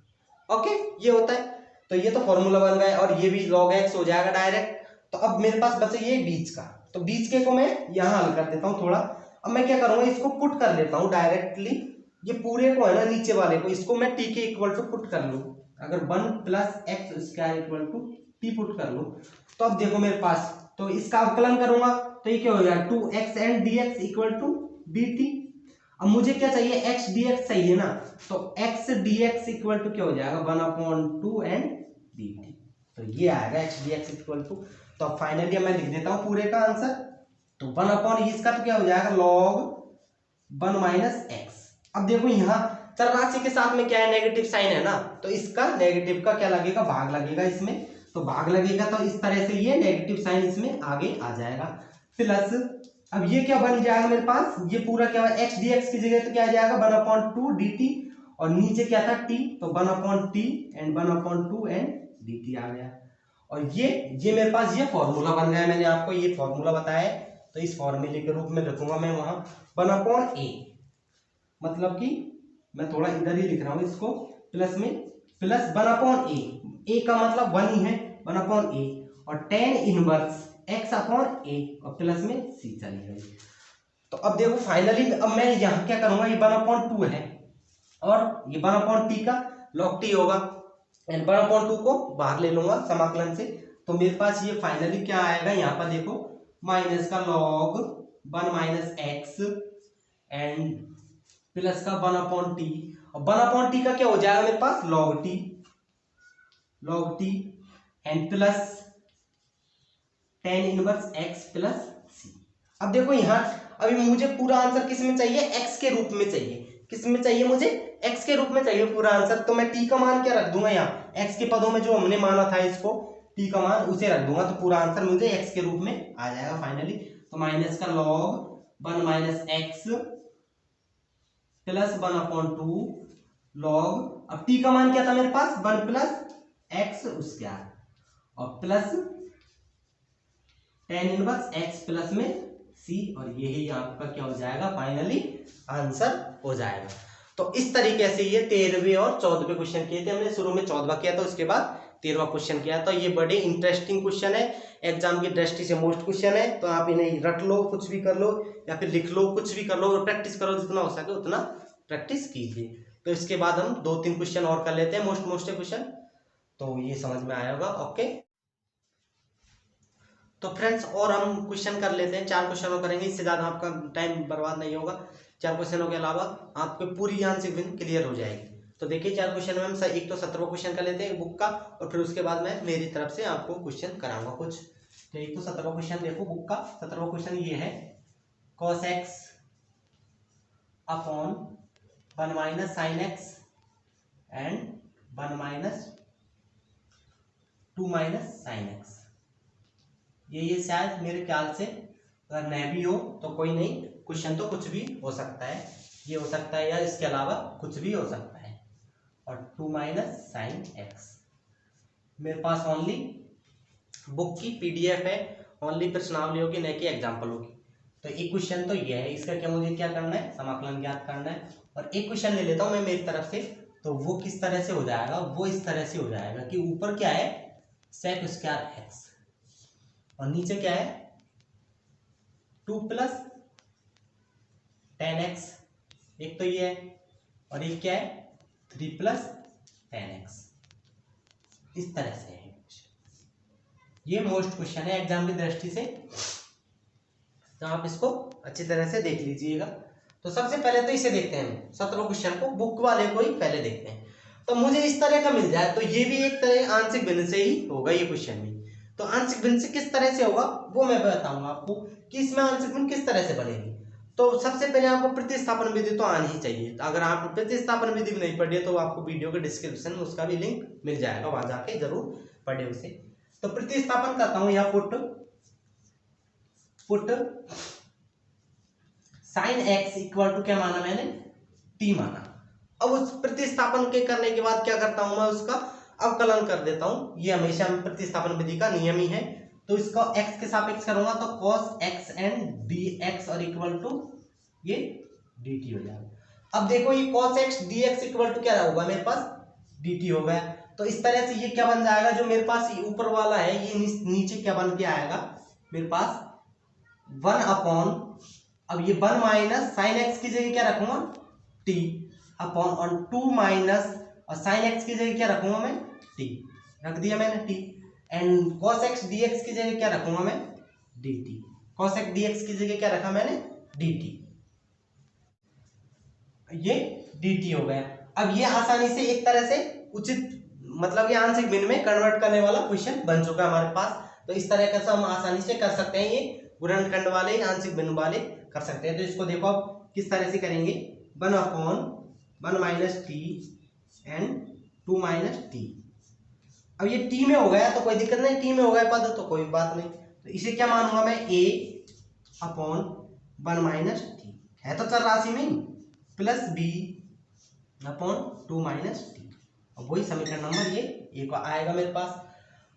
ओके, ये होता है। तो ये तो फॉर्मूला बन गया, और ये भी log x हो जाएगा डायरेक्ट। तो अब मेरे पास बचे ये बीच का, तो बीच के को मैं यहाँ हल कर देता हूँ थोड़ा। अब मैं क्या करूंगा, इसको पुट कर लेता हूँ डायरेक्टली, ये पूरे को है ना नीचे वाले को, इसको मैं t के इक्वल टू पुट कर लूँ। अगर 1 plus x square equal to t put कर लूँ, तो अब देखो मेरे पास, तो इसका अवकलन करूंगा तो ये क्या हो जाएगा 2x and dx equal to dt। अब मुझे क्या चाहिए, एक्स डी एक्स चाहिए ना, तो x d x equal to क्या हो जाएगा, 1/2 एंड डी टी। तो ये आएगा x d x equal to, तो फाइनली मैं लिख देता हूं पूरे का आंसर। तो 1/, इसका तो क्या हो जाएगा, log 1 माइनस एक्स। अब देखो यहाँ चरराशि के साथ में क्या है, नेगेटिव साइन है ना, तो इसका नेगेटिव का क्या लगेगा, भाग लगेगा इसमें, तो भाग लगेगा तो इस तरह से ये नेगेटिव साइन इसमें आगे आ जाएगा। प्लस अब ये क्या बन जाएगा मेरे पास, ये पूरा क्या है, एक्स डी एक्स की जगह तो क्या आ जाएगा 1/2 डी टी, और नीचे क्या था टी, तो 1/t and 1/2 and D T आ गया। और ये मेरे पास ये फॉर्मूला बन गया, मैंने आपको ये फॉर्मूला बताया है, तो इस फॉर्मूले के रूप में रखूंगा मैं वहां 1/a, मतलब कि मैं थोड़ा इधर ही लिख रहा हूं इसको, प्लस में प्लस 1/a, a का मतलब 1 ही है, 1/a, और tan inverse x upon a, और प्लस में c चली गई। तो अब देखो फाइनली अब मैं यहाँ क्या करूंगा, ये 1/2 है, और ये 1/t का log t होगा, एंड 1/2 को बाहर ले लूंगा समाकलन से, तो मेरे पास ये फाइनली क्या आएगा, यहाँ पर देखो माइनस का log 1 minus x and plus का 1/t, और 1/t का क्या हो जाएगा मेरे पास log t and plus tan inverse x plus c। अब देखो यहाँ अभी मुझे पूरा आंसर किस में चाहिए, x के रूप में चाहिए, किस में चाहिए मुझे, x के रूप में चाहिए पूरा आंसर, तो मैं t का मान क्या रख दूंगा यहाँ, x के पदों में जो हमने माना था इसको t का मान उसे रख दूंगा, तो पूरा आंसर मुझे x के रूप में आ जाएगा फाइनली। तो माइनस का log 1 minus x plus 1/2 log, अब t का मान क्या था मेरे पास 1 प्लस एक्स उसका, और plus tan inverse x plus में c, और यही आपका क्या हो जाएगा फाइनली आंसर हो जाएगा। तो इस तरीके से ये 13वें और 14वें क्वेश्चन किए थे हमने, शुरू में 14वां किया था, उसके बाद 13वां क्वेश्चन किया। तो ये बड़े इंटरेस्टिंग क्वेश्चन है, एग्जाम की दृष्टि से मोस्ट क्वेश्चन है, तो आप इन्हें रट लो, कुछ भी कर लो या फिर लिख लो, कुछ भी कर लो, प्रैक्टिस करो, जितना हो सके उतना प्रैक्टिस कीजिए। तो इसके बाद हम 2-3 क्वेश्चन और कर लेते हैं, मोस्ट क्वेश्चन, तो ये समझ में आया होगा। ओके तो फ्रेंड्स और हम क्वेश्चन कर लेते हैं, 4 क्वेश्चन करेंगे, इससे ज़्यादा आपका टाइम बर्बाद नहीं होगा। 4 क्वेश्चनों के अलावा आपके पूरी आंसर भी क्लियर हो जाएगी। तो देखिए 4 क्वेश्चन में हम एक तो 17वां क्वेश्चन कर लेते हैं बुक का, और फिर उसके बाद मैं मेरी तरफ से आपको क्वेश्चन कराऊंगा कुछ। तो एक तो 17वां क्वेश्चन देखो बुक का, 17वां क्वेश्चन ये है, cos x upon 1 minus sine x and 1 minus 2 minus sine x. ये शायद मेरे ख्याल से अगर नहीं भी हो तो कोई नहीं, क्वेश्चन तो कुछ भी हो सकता है, ये हो सकता है या इसके अलावा कुछ भी हो सकता है। और 2 माइनस साइन एक्स मेरे पास ओनली बुक की पीडीएफ है, ओनली प्रश्नावली होगी, न कि एग्जाम्पल होगी। तो एक क्वेश्चन तो ये है, इसका क्या मुझे क्या करना है, समाकलन ज्ञात करना है। और एक क्वेश्चन ले लेता हूँ मैं मेरी तरफ से, तो वो किस तरह से हो जाएगा, वो इस तरह से हो जाएगा कि ऊपर क्या है सेक स्क्वायर एक्स, और नीचे क्या है 2 प्लस टेन एक्स, एक तो ये है, और एक क्या है 3 प्लस टेन एक्स, इस तरह से है। ये मोस्ट क्वेश्चन है एग्जाम की दृष्टि से, तो आप इसको अच्छी तरह से देख लीजिएगा। तो सबसे पहले तो इसे देखते हैं, 17 क्वेश्चन को बुक वाले को ही पहले देखते हैं। तो मुझे इस तरह का मिल जाए तो ये भी एक तरह आंशिक भिन्न से ही होगा ये क्वेश्चन भी। तो आंशिक भिन्न से किस तरह से होगा वो मैं बताऊंगा आपको कि इसमें आंशिक भिन्न किस तरह से बनेगी। तो सबसे पहले आपको प्रतिस्थापन विधि तो आनी ही चाहिए। अगर आप प्रतिस्थापन विधि नहीं पढ़िए तो आपको वीडियो के डिस्क्रिप्शन में उसका भी लिंक मिल जाएगा, वहां जाके जरूर पढ़े उसे। तो प्रतिस्थापन करता हूं यहाँ put sine x equal to क्या माना मैंने, टी माना। अब उस प्रतिस्थापन के करने के बाद क्या करता हूं मैं, उसका अवकलन कर देता हूं। ये हमेशा प्रतिस्थापन विधि का नियम ही है। तो इसको x के सापेक्ष करूंगा तो cos x एंड dx और इक्वल टू ये dt हो जाएगा। अब देखो ये cos x dx equal to क्या होगा मेरे पास dt हो गया। तो इस तरह से ये क्या बन जाएगा, जो मेरे पास ऊपर वाला है ये नीचे क्या बन के आएगा मेरे पास 1 अपॉन, अब ये 1 माइनस साइन एक्स की जगह क्या रखूंगा t अपॉन, और 2 माइनस और साइन एक्स की जगह क्या रखूंगा मैं t, रख दिया मैंने t, and cos x dx की जगह क्या रखूंगा मैं dt, cos x dx की जगह क्या रखा मैंने dt। ये dt हो गया। अब ये आसानी से एक तरह से उचित मतलब ये आंशिक भिन्न में कन्वर्ट करने वाला क्वेश्चन बन चुका है हमारे पास। तो इस तरह से हम आसानी से कर सकते हैं, ये गुणनखंड वाले आंशिक भिन्न वाले कर सकते हैं। तो इसको देखो अब किस तरह से करेंगे, 1/1 minus T and 2 minus T. अब ये टी में हो गया तो कोई दिक्कत नहीं, टी में हो गया पद तो कोई बात नहीं। तो इसे क्या मानूंगा मैं, a/1 माइनस टी है तो चर राशि में, प्लस b/2 माइनस टी। अब वही समीकरण नंबर ये एक आएगा मेरे पास।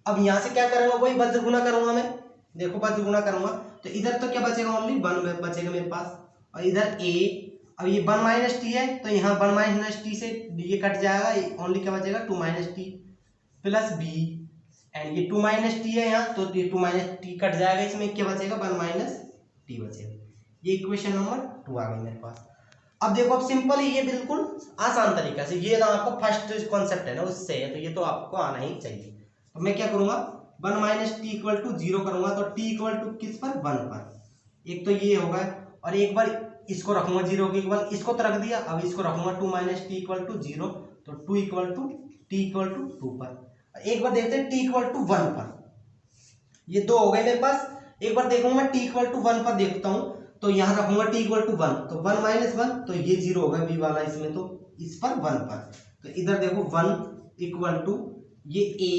अब यहाँ से क्या करूंगा, वही वज्र गुना करूंगा मैं। देखो वज्र गुना करूंगा तो इधर तो क्या बचेगा, ओनली 1 बचेगा मेरे पास, और इधर a। अब ये 1 माइनस टी है तो यहाँ 1 माइनस टी से ये कट जाएगा, ओनली क्या बचेगा 2 minus T plus b। And ये 2 माइनस टी है यहाँ तो ये 2 माइनस टी कट जाएगा, इसमें क्या बचेगा 1 माइनस टी बचेगा। ये इक्वेशन नंबर 2 आ गई मेरे पास। अब देखो अब सिंपल ही, ये बिल्कुल आसान तरीका से, ये ना आपको फर्स्ट कॉन्सेप्ट है ना उससे है, तो ये तो आपको आना ही चाहिए। तो मैं क्या करूंगा, 1 माइनस टी इक्वल टू 0 करूंगा, तो टी इक्वल टू किस पर, 1 पर। एक तो ये होगा, और एक बार इसको रखूंगा 0 के इक्वल, इसको तो रख दिया, अब इसको रखूंगा 2 माइनस टी इक्वल टू 0, तो 2 equal to t equal to 2 पर। एक बार देखते हैं टी इक्वल टू 1 पर, ये 2 हो गए मेरे पास। एक बार देखूंगा टी इक्वल टू 1 पर देखता हूं, तो यहां रखूंगा टी इक्वल टू 1, तो 1 माइनस 1 तो ये 0 होगा बी वाला इसमें, तो इस पर 1 पर। तो इधर देखो 1 इक्वल टू ये a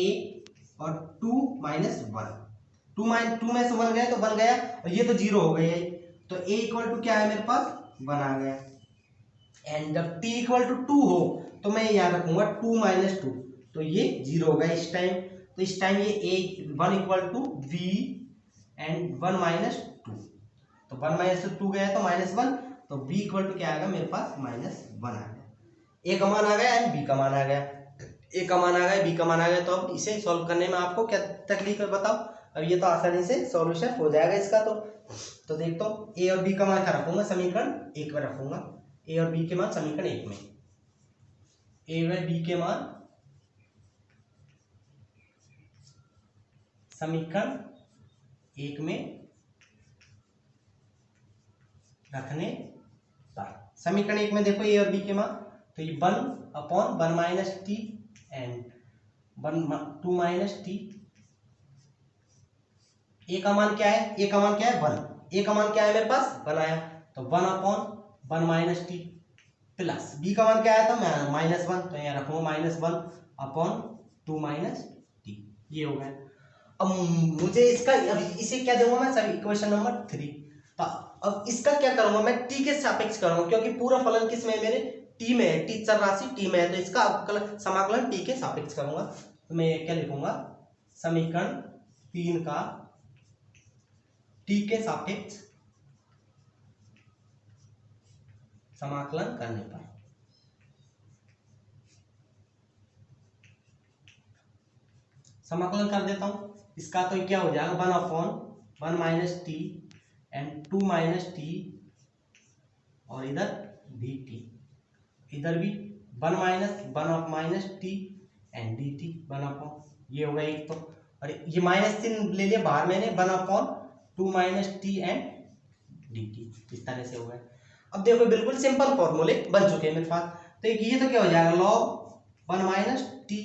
और 2 माइनस 1, 2 में से 1 गया तो 1 गया, और ये तो 0 हो गया, तो a इक्वल टू क्या है मेरे पास 1 आ गया। एंड जब t इक्वल टू 2 हो तो मैं यहाँ रखूंगा 2 माइनस 2, तो ये 0 हो गया इस टाइम। तो इस टाइम ये a 1 equal to v and 1 minus 2, तो 1 माइनस 2 गया तो -1, तो b इक्वल टू क्या आएगा मेरे पास -1 आ गया। a का मान आ गया एंड b का मान आ गया, a का मान आ गया b का मान आ गया। तो अब इसे सॉल्व करने में आपको क्या तकलीफ है बताओ। अब ये तो आसानी से सॉल्यूशन हो जाएगा इसका। तो देखो a और b का मान क्या रखूंगा, समीकरण 1 में रखूंगा, a और b के मान समीकरण 1 में, a व b के मान समीकरण 1 में रखने पर, समीकरण 1 में देखो a और b के मान, तो ये 1/1 minus T and 2 minus T. a का मान क्या है, a का मान क्या है 1, a का मान क्या है मेरे पास 1 आया, तो 1/1 माइनस टी, प्लस b का मान क्या आया था -1, तो यहाँ रखूंगा -1/2 माइनस टी, ये हो गया। अब मुझे इसका, अब इसे क्या दूंगा मैं, सभी इक्वेशन नंबर 3। तो अब इसका क्या करूंगा मैं, टी के सापेक्ष करूंगा, क्योंकि पूरा फलन किस में है मेरे, टी में है, टी चर राशि टी में है, तो इसका समाकलन टी के सापेक्ष करूंगा। तो मैं क्या लिखूंगा, समीकरण 3 का टी के सापेक्ष समाकलन करने पर, समाकलन कर देता हूं इसका, तो क्या हो जाएगा 1/1 minus T and 2 minus T, और इधर डी टी, इधर भी 1 minus T and D T 1/, ये हो गया एक। तो और ये -3 ले लिया बाहर मैंने, 1/2 minus T and D T, इस तरह से हो गया। अब देखो बिल्कुल सिंपल फॉर्मूले बन चुके हैं मेरे पास। तो ये तो क्या हो जाएगा log 1 माइनस टी,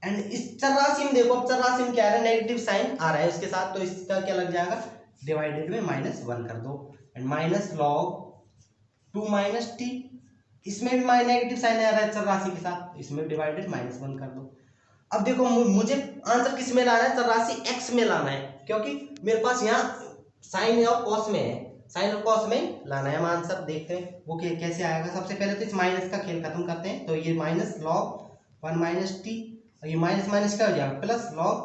एंड इस चर राशि में देखो, अब चर राशि में क्या आ रहा है, नेगेटिव साइन आ रहा है उसके साथ, तो इसका क्या लग जाएगा, डिवाइडेड में -1 कर दो, and minus log 2 minus T, इसमें भी नेगेटिव साइन आ रहा है चर राशि के साथ, इसमें डिवाइडेड -1 कर दो। अब देखो मुझे आंसर किस में लाना है, चर राशि x में लाना है, क्योंकि मेरे पास यहाँ साइन और कॉस में है, साइन और कॉस में लाना है। हम आंसर देखते हैं वो कैसे आएगा। सबसे पहले तो इस माइनस का खेल खत्म करते हैं, तो ये माइनस log 1 माइनस टी, और ये माइनस माइनस क्या हो जाएगा plus log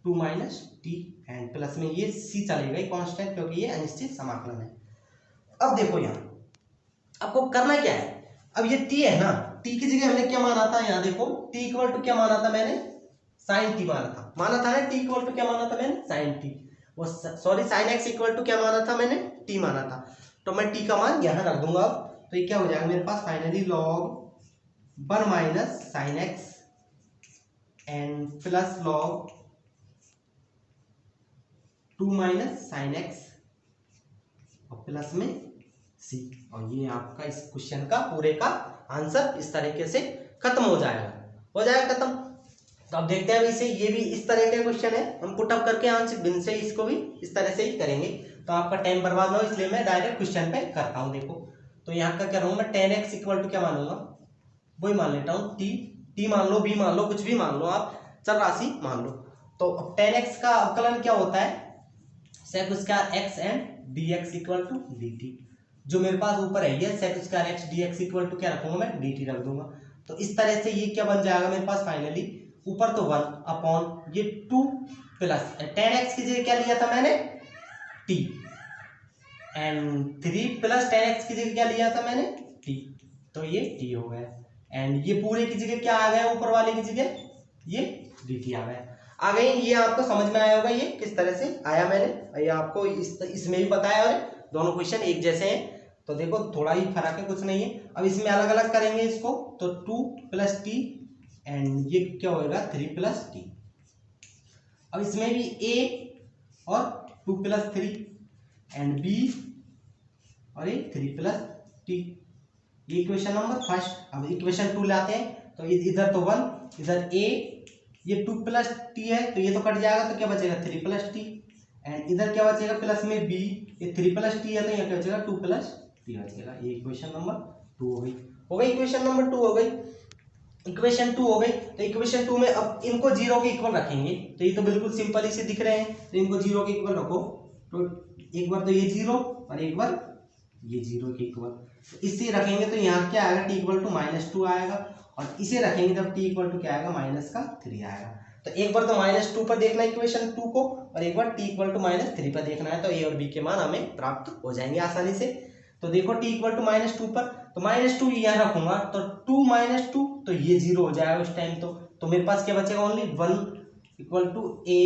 2 minus T, and plus में ये c चलेगा कांस्टेंट, क्योंकि ये अनिश्चित समाकलन है। अब देखो यहाँ आपको करना क्या है, अब ये t है ना, t की जगह हमने क्या माना था, यहाँ देखो t इक्वल टू क्या माना था मैंने, साइन टी माना था ना, t इक्वल टू क्या माना था मैंने, साइन टी, वो sorry sine x equal to क्या माना था मैंने, t माना था। तो मैं t का मान यहाँ रख दूंगा। अब तो ये क्या हो जाएगा मेरे पास finally log 1 minus sine x and plus log 2 minus sine x, और प्लस में सी। और ये आपका इस क्वेश्चन का पूरे का आंसर इस तरीके से खत्म हो जाएगा खत्म। तो अब देखते हैं इसे, ये भी इस तरह का क्वेश्चन है, हम पुटअप करके आंसर बिन से इसको भी इस तरह से ही करेंगे, तो आपका टाइम बर्बाद ना हो, इसलिए मैं डायरेक्ट क्वेश्चन पे करता हूँ। देखो तो यहाँ का क्या रहूंगा, मैं 10x इक्वल टू क्या मानूंगा, वही मान लेता हूँ टी मान लो, बी मान लो, कुछ भी मान लो, आप चर राशि मान लो। तो अब 10x का अवकलन क्या होता है, sec square x and dx equal to dt। जो मेरे पास ऊपर है ये sec square x dx equal to क्या रखूंगा, मैं dt रख दूंगा। तो इस तरह से ये क्या बन जाएगा मेरे पास फाइनली, ऊपर तो 1 अपॉन ये 2 प्लस 10x की जगह क्या लिया था मैंने, t, एंड 3 प्लस 10x की जगह क्या लिया था मैंने, t, तो ये t हो गया। एंड ये पूरे की जगह क्या आ गया, ऊपर वाले की जगह ये dt आ गया। आ गई, ये आपको समझ में आया होगा ये किस तरह से आया, मैंने ये आपको इसमें भी बताया, और दोनों क्वेश्चन एक जैसे हैं, तो देखो थोड़ा ही फर्क है, कुछ नहीं है। अब इसमें अलग अलग करेंगे इसको, तो 2 प्लस टी एंड ये क्या होगा 3 प्लस टी। अब इसमें भी a और 2 प्लस 3 एंड b और ये 3 प्लस टी, ये इक्वेशन नंबर फर्स्ट। अब इक्वेशन 2 लाते हैं, तो इधर तो 1, इधर a, ये 2 प्लस टी है तो ये तो कट जाएगा, तो क्या बचेगा 3 प्लस टी, एंड इधर क्या बचेगा प्लस में b, ये 3 प्लस टी है तो यहाँ क्या बचेगा 2 प्लस टी बचेगा। ये इक्वेशन नंबर 2 हो गई इक्वेशन नंबर 2 हो गई, इक्वेशन 2 हो गई। तो इक्वेशन 2 में अब इनको 0 के इक्वल रखेंगे, तो ये तो बिल्कुल सिंपल ही से दिख रहे हैं, तो इनको 0 के इक्वल रखो, तो एक बार तो ये 0 और एक बार ये 0 के इक्वल, तो इससे रखेंगे तो यहाँ क्या आएगा t इक्वल टू -2 आएगा, और इसे रखेंगे तब t इक्वल टू क्या आएगा -3 आएगा। तो एक बार तो -2 पर देखना इक्वेशन 2 को, और एक बार t इक्वल टू -3 पर देखना है, तो a और b के मान हमें प्राप्त हो जाएंगे आसानी से। तो देखो t इक्वल टू -2 पर, तो -2 यहाँ रखूंगा, तो 2 - 2 तो ये 0 हो जाएगा उस टाइम, तो मेरे पास क्या बचेगा ओनली 1 इक्वल टू a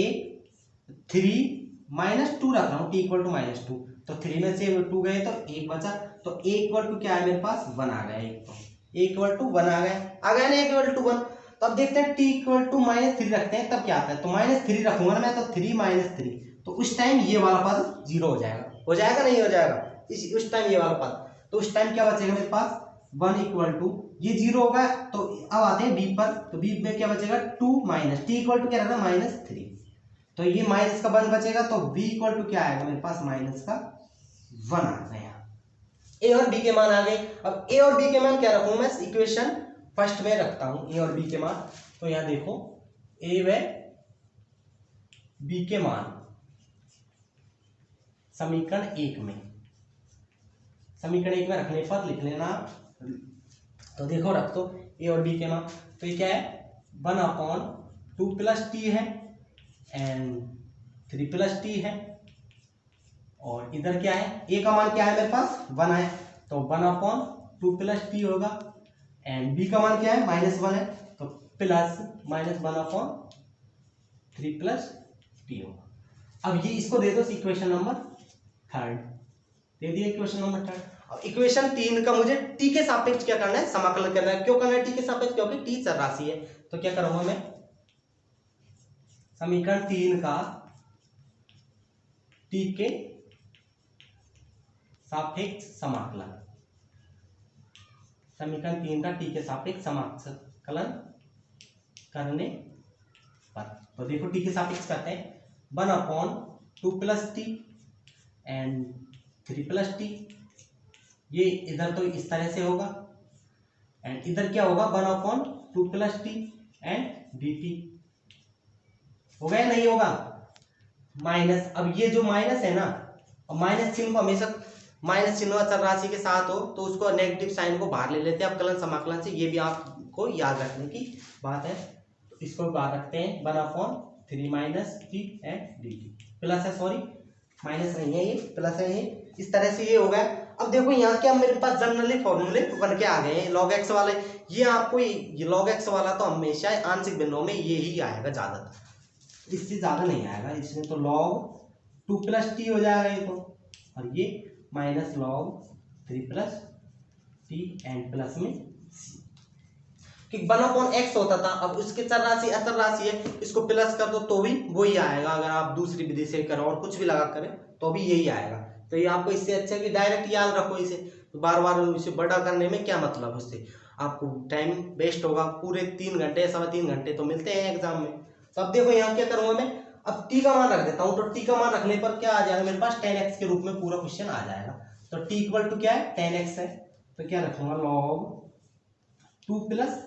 3 -2 रख रहा हूँ, t इक्वल टू -2, तो 3 में से 2 गए तो 1 बचा, तो a इक्वल टू क्या है मेरे पास 1 आ गया, एक तो a इक्वल टू 1 आ गया ना, a इक्वल टू 1। तो अब देखते हैं t इक्वल टू -3 रखते हैं तब क्या आता है, तो -3 रखूंगा ना मैं, तो 3 - 3, तो उस टाइम ये वाला पद 0 हो जाएगा नहीं हो जाएगा, उस टाइम ये वाला पद, तो उस टाइम क्या बचेगा मेरे पास 1 इक्वल टू ये 0 होगा। तो अब आते हैं b पर, तो b में क्या बचेगा 2 t इक्वल टू क्या रहता है -3, तो ये माइनस का 1 बचेगा, तो b इक्वल टू क्या आएगा मेरे पास -1 आ गया। a और b के मान आ गए। अब a और b के मान क्या रखूं मैं, इक्वेशन फर्स्ट में रखता हूं a और b के मान। तो यहां देखो a व b के मान समीकरण 1 में, समीकरण 1 में रखने पर लिख लेना, तो देखो रख दो a और b के मान। तो ये क्या है 1/2 प्लस टी है एंड 3 प्लस टी है, और इधर क्या है a का मान क्या है मेरे पास 1 है, तो 1/2 प्लस टी होगा, एंड b का मान क्या है -1 है, तो प्लस -1/3 प्लस टी होगा। अब ये इसको दे दो इक्वेशन नंबर 3, दे दिया इक्वेशन नंबर 3। अब इक्वेशन 3 का मुझे t के सापेक्ष क्या करना है, समाकलन करना है। क्यों करना है t के सापेक्ष, क्योंकि t चर राशि है। तो क्या करूंगा मैं, समीकरण 3 का t के सापेक्ष समाकलन, समीकरण 3 का t के सापेक्ष समाकलन करने पर, तो देखो t के सापेक्ष करते हैं 1/2 plus T and 3 plus T, ये इधर तो इस तरह से होगा, एंड इधर क्या होगा 1/2 plus T and D T, हो गया नहीं होगा माइनस। अब ये जो माइनस है ना, और माइनस चिन्ह को हमेशा, माइनस चिन्ह चर राशि के साथ हो तो उसको नेगेटिव साइन को बाहर ले लेते हैं अवकलन समाकलन से, ये भी आपको याद रखने की बात है। तो इसको बाहर रखते हैं 1/3 minus T and D T, plus है, सॉरी माइनस नहीं है ये, प्लस है ये, इस तरह से ये हो गया। अब देखो यहाँ क्या मेरे पास जनरली फॉर्मूले बन के आ गए हैं, log x वाले, ये आपको ये log x वाला तो हमेशा आंशिक भिन्नों में ये ही आएगा ज्यादातर, इससे ज्यादा नहीं आएगा। इसमें तो log 2 प्लस टी हो जाएगा ये तो, और ये minus log 3 plus T and plus में c, कि 1/x होता था, अब उसके चर राशि अचर राशि है, इसको प्लस कर दो तो भी वही आएगा, अगर आप दूसरी विधि से करो और कुछ भी लगा करें तो भी यही आएगा। तो ये आपको इससे अच्छा कि डायरेक्ट याद रखो इसे, तो बार बार इसे बड़ा करने में क्या मतलब, उससे आपको टाइम वेस्ट होगा। पूरे 3 घंटे 3.25 घंटे तो मिलते हैं एग्जाम में। तो अब देखो यहाँ क्या करूंगा मैं, अब टी का मान रख देता हूँ। तो टी का मान रखने पर क्या आ जाएगा मेरे पास, 10x के रूप में पूरा क्वेश्चन आ जाएगा। तो टी इक्वल टू क्या है, 10x है। तो क्या रखूंगा, log 2 प्लस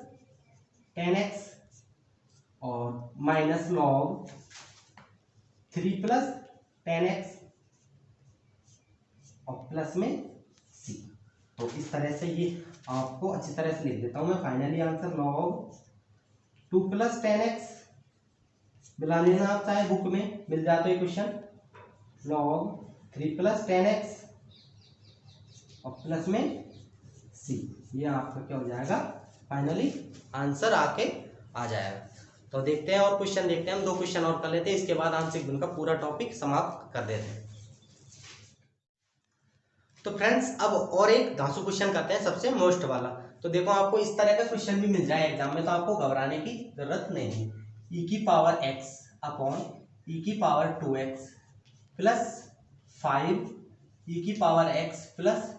10x और माइनस log 3 प्लस 10x और प्लस में c। तो इस तरह से ये आपको अच्छी तरह से लिख देता हूं मैं। Finally answer log 2 plus 10x, मिला लेना आप चाहे बुक में मिल जाता है क्वेश्चन, log 3 प्लस 10x और प्लस में c। ये आपका क्या हो जाएगा, फाइनली आंसर आके आ जाएगा। तो देखते हैं और क्वेश्चन देखते हैं, हम 2 क्वेश्चन और कर लेते हैं, इसके बाद आंशिक भिन्न का पूरा टॉपिक समाप्त कर देते हैं। तो फ्रेंड्स अब और एक धांसू क्वेश्चन करते हैं, सबसे मोस्ट वाला। तो देखो आपको इस तरह का क्वेश्चन भी मिल जाए एग्जाम में, तो आपको घबराने की जरूरत नहीं है। e की पावर x अपॉन e की पावर 2x प्लस 5 e की पावर x प्लस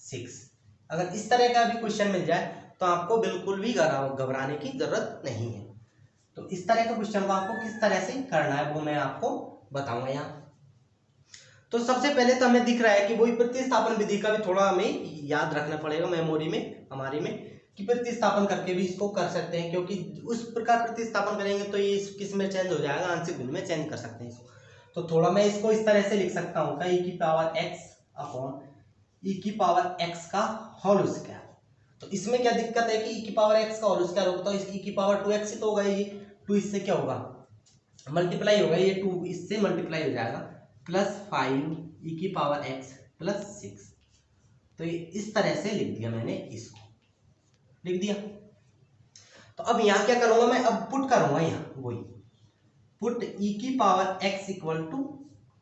6। अगर इस तरह का भी क्वेश्चन मिल जाए तो आपको बिल्कुल भी घबराने की जरूरत नहीं है। तो इस तरह का क्वेश्चन को आपको किस तरह से करना है वो मैं आपको बताऊंगा यहाँ। तो सबसे पहले तो हमें दिख रहा है कि वही प्रतिस्थापन विधि का भी थोड़ा हमें याद रखना पड़ेगा मेमोरी में हमारी में, कि प्रतिस्थापन करके भी इसको कर सकते हैं, क्योंकि उस प्रकार प्रतिस्थापन करेंगे तो ये किस में चेंज हो जाएगा, आंशिक भिन्न में चेंज कर सकते हैं इसको। तो थोड़ा मैं इसको इस तरह से लिख सकता हूँ, e की पावर x अपॉन e की पावर x का होल स्क्वायर। तो इसमें क्या दिक्कत है कि e की पावर x का होल स्क्वायर होगा, तो इस e की पावर 2x ही तो होगा, ये 2 इससे क्या होगा, मल्टीप्लाई होगा, ये 2 इससे मल्टीप्लाई हो जाएगा, प्लस 5 e की पावर x प्लस 6। तो ये इस तरह से लिख दिया मैंने, इसको लिख दिया। तो अब यहाँ क्या करूंगा मैं, अब पुट करूंगा यहाँ वही, पुट e की power x equal to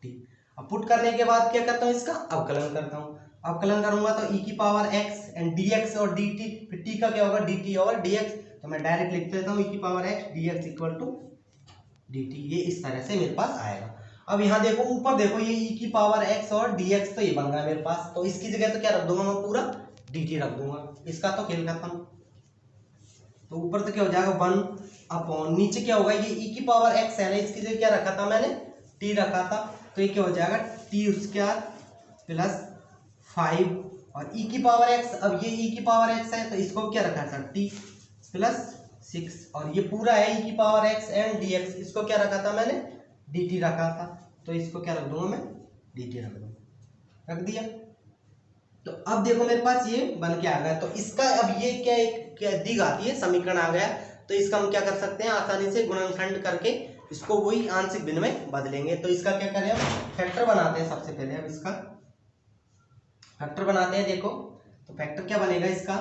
t. अब पुट करने के बाद क्या करता हूँ, इसका अवकलन करता हूँ। अवकलन करूंगा तो e की पावर x एंड dx और dt, फिर t का क्या होगा, dt और dx। तो मैं डायरेक्ट लिख देता हूँ e की power x dx equal to dt। ये इस तरह से मेरे पास आएगा। अब यहाँ देखो ऊपर देखो, ये e की पावर x और dx तो ये बन गया मेरे पास, तो इसकी जगह तो क्या रख दूंगा मैं, पूरा dt रख दूंगा, इसका तो खेल खत्म। तो ऊपर तो क्या हो जाएगा 1 अपॉन, नीचे क्या होगा, ये e की पावर x है ना, इसकी जगह क्या रखा था मैंने, t रखा था। तो ये क्या हो जाएगा t स्क्वायर प्लस 5 और e की पावर x, अब ये e की पावर x है तो इसको क्या रखा था, t प्लस 6 और ये पूरा है e की पावर x एंड dx, इसको क्या रखा था मैंने, dt रखा था। तो इसको क्या रख दूंगा मैं, dt रख दूंगा, रख दिया। तो अब देखो मेरे पास ये बन के आ गया। तो इसका अब ये क्या एक द्विघातीय समीकरण आ गया, तो इसका हम क्या कर सकते हैं, आसानी से गुणनखंड करके इसको वही आंशिक भिन्न में बदलेंगे। तो इसका क्या करें, फैक्टर बनाते हैं सबसे पहले। अब इसका फैक्टर बनाते हैं, देखो तो फैक्टर क्या बनेगा इसका,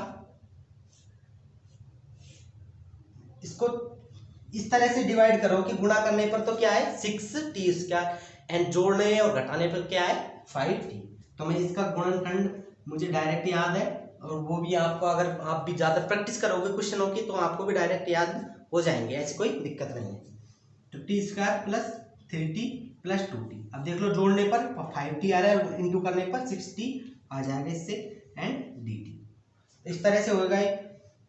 इसको इस तरह से डिवाइड करो कि गुणा करने पर तो क्या है 6t स्क्वायर एंड जोड़ने और घटाने पर क्या है 5t। तो मैं इसका गुणनखंड मुझे डायरेक्ट याद है, और वो भी आपको अगर आप भी ज्यादा प्रैक्टिस करोगे क्वेश्चनों की तो आपको भी डायरेक्ट याद हो जाएंगे, ऐसी कोई दिक्कत नहीं है। तो T square plus 3t plus 2t, अब देख लो जोड़ने पर 5t आ रहा है, इंटू करने पर 6t आ जाएगा इससे एंड dt। इस तरह से हो गए।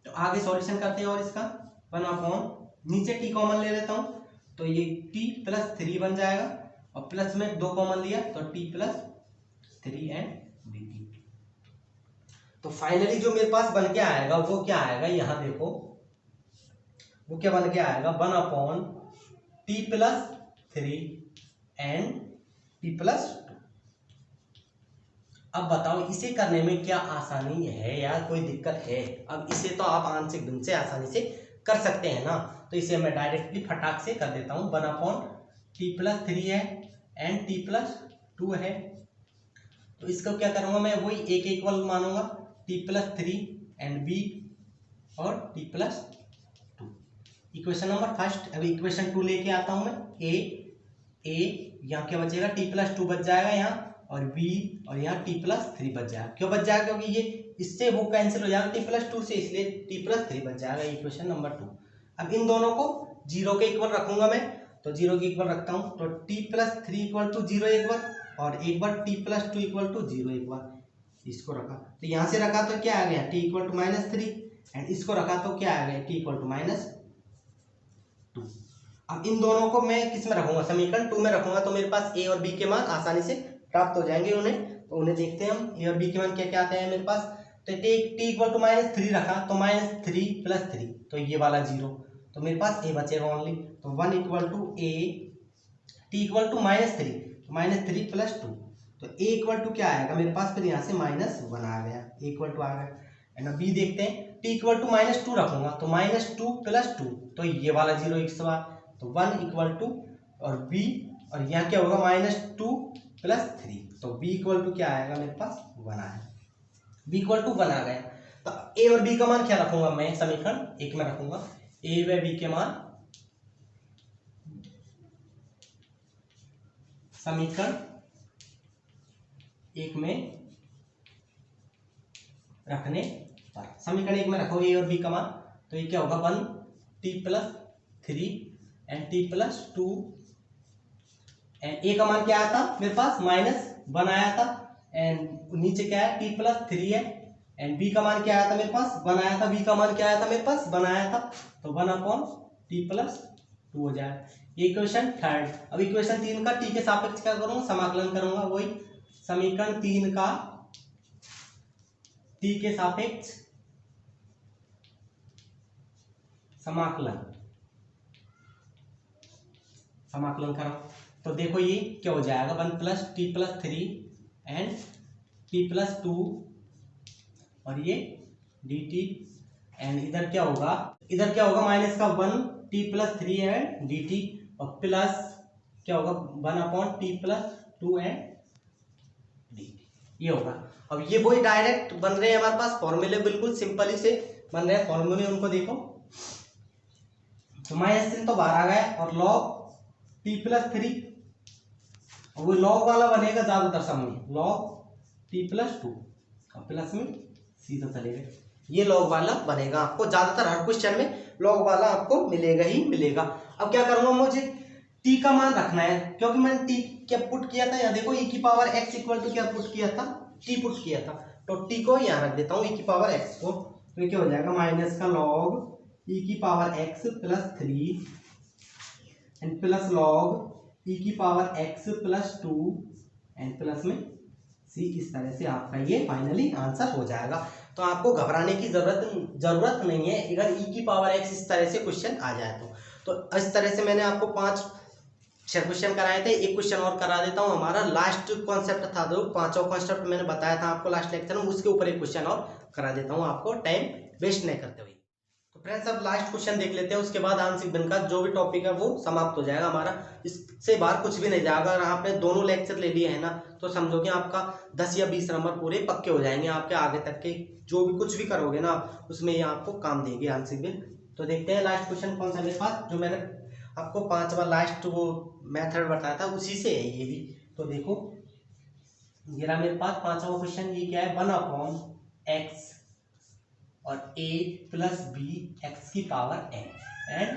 तो आगे सॉल्यूशन करते हैं, और इसका 1 अपॉन, नीचे t कॉमन ले लेता हूँ, तो ये t प्लस 3 बन जाएगा, और प्लस में 2 कॉमन लिया तो t प्लस 3 एंड dt। तो फाइनली जो मेरे पास बन के आएगा वो क्या आएगा, यहाँ देखो वो क्या बन के आएगा, 1 upon t plus 3 and t plus 2। अब बताओ इसे करने में क्या आसानी है या कोई दिक्कत है। अब इसे तो आप आंशिक भिन्न से आसानी से कर सकते हैं ना, तो इसे मैं डायरेक्टली फटाक से कर देता हूँ। 1 अपॉन t प्लस 3 है एंड t प्लस 2 है, तो इसको क्या करूँगा मैं, वही a के इक्वल मानूंगा, t प्लस 3 एंड b और t plus 2। Equation number first. अभी इक्वेशन 2 लेके आता हूँ मैं, a यहाँ क्या बचेगा, t प्लस 2 बच जाएगा यहाँ, और b और यहाँ t प्लस 3 बच जाएगा। क्यों बच जाएगा, क्योंकि ये इससे वो कैंसिल हो जाएगा t प्लस 2 से, इसलिए t प्लस 3 बच जाएगा, इक्वेशन नंबर 2। अब इन दोनों को 0 के इक्वल रखूंगा मैं, तो 0 के इक्वल रखता हूँ, तो t प्लस 3 इक्वल टू 0 एक बार, और एक बार T plus two equal to 0 एक बार इसको रखा, तो यहाँ से रखा तो क्या आ गया टी इक्वल टू -3 एंड इसको रखा तो क्या आ गया टी इक्वल टू -2। अब इन दोनों को मैं किस में रखूंगा, समीकरण 2 में रखूंगा, तो मेरे पास ए और बी के मान आसानी से प्राप्त हो जाएंगे उन्हें। तो उन्हें देखते हैं हम, ए और बी के मान क्या क्या आते हैं मेरे पास। तो टी इक्वल टू -3 रखा तो -3 + 3 तो ये वाला 0, तो मेरे पास ए बचेगा ओनली। तो 1 equal to a, t equal to -3 -3 + 2, तो ए इक्वल टू क्या आएगा मेरे पास, फिर यहाँ से -1 आ गया, ए इक्वल टू आ गया। एंड अब बी देखते हैं, टी इक्वल टू -2 रखूंगा तो -2 + 2 तो ये वाला 0 एक सवाल, तो 1 इक्वल टू और बी, और यहाँ क्या होगा -2 + 3, तो बी इक्वल टू क्या आएगा मेरे पास 1 आएगा, बी इक्वल टू 1 आ गया। तो ए और बी का मान क्या रखूंगा मैं, समीकरण 1 में रखूंगा, ए व बी के मान समीकरण 1 में रखने पर, समीकरण 1 में रखो ए और बी का मान, तो ये क्या होगा 1 टी + 3 एंड टी + 2 एंड ए का मान क्या आया था मेरे पास -1 आया था, एंड नीचे क्या है टी + 3 है, एंड बी का मान क्या आया था मेरे पास 1 आया था, बी का मान क्या आया था मेरे पास 1 आया था, तो 1/टी + 2 हो जाए। ये इक्वेशन 3। अब इक्वेशन 3 का टी के सापेक्ष क्या करूंगा, समाकलन करूंगा, वही समीकरण 3 का टी के सापेक्ष समाकलन करो, तो देखो ये क्या हो जाएगा 1 + टी + 3 एंड टी + 2 और ये dt, एंड इधर क्या होगा माइनस का 1 टी + 3 एंड dt, और प्लस क्या होगा 1/टी + 2 एंड dt, ये होगा। अब ये वही डायरेक्ट बन रहे हैं हमारे पास फॉर्मूले, बिल्कुल सिंपल ही से बन रहे हैं फॉर्मूले, उनको देखो। तो -3 तो बाहर आ गया, और log टी + 3, और वो log वाला बनेगा ज्यादातर समय log टी + 2, और प्लस में सीधा चलेगा, ये log वाला बनेगा आपको ज्यादातर हर क्वेश्चन में log वाला आपको मिलेगा ही मिलेगा। अब क्या करूंगा, मुझे t का मान रखना है, क्योंकि मैंने t क्या पुट किया था, यहाँ देखो e⁻x इक्वल टू क्या पुट किया था, t पुट किया था, तो t को यहाँ रख देता हूँ e⁻x को, तो ये क्या हो जाएगा माइनस का log e⁻x + 3 and plus log e⁻x + 2 and plus में c, इस तरह से आपका ये फाइनली आंसर हो जाएगा। तो आपको घबराने की जरूरत नहीं है अगर e⁻x इस तरह से क्वेश्चन आ जाए तो इस तरह से मैंने आपको 5-6 क्वेश्चन कराए थे, एक क्वेश्चन और करा देता हूँ। हमारा लास्ट कॉन्सेप्ट था, जो 5वां कॉन्सेप्ट मैंने बताया था आपको लास्ट लेक्चर में, उसके ऊपर एक क्वेश्चन और करा देता हूँ आपको टाइम वेस्ट नहीं करते हुए। तो फ्रेंड्स अब लास्ट क्वेश्चन देख लेते हैं, उसके बाद आंशिक भिन्न का जो भी टॉपिक है वो समाप्त हो जाएगा हमारा, इससे बाहर कुछ भी नहीं जाएगा। अगर आपने दोनों लेक्चर ले लिए हैं ना, तो समझो कि आपका 10 या 20 नंबर पूरे पक्के हो जाएंगे, आपके आगे तक के जो भी कुछ भी करोगे ना आप, उसमें ये आपको काम देगी आंशिक भिन्न। तो देखते हैं लास्ट क्वेश्चन कौन सा मेरे पास, जो मैंने आपको 5वां लास्ट वो मेथड बताया था उसी से है ये भी। तो देखो ये रहा मेरे पास 5वां क्वेश्चन, ये क्या है 1/x और a + b x⁻n एंड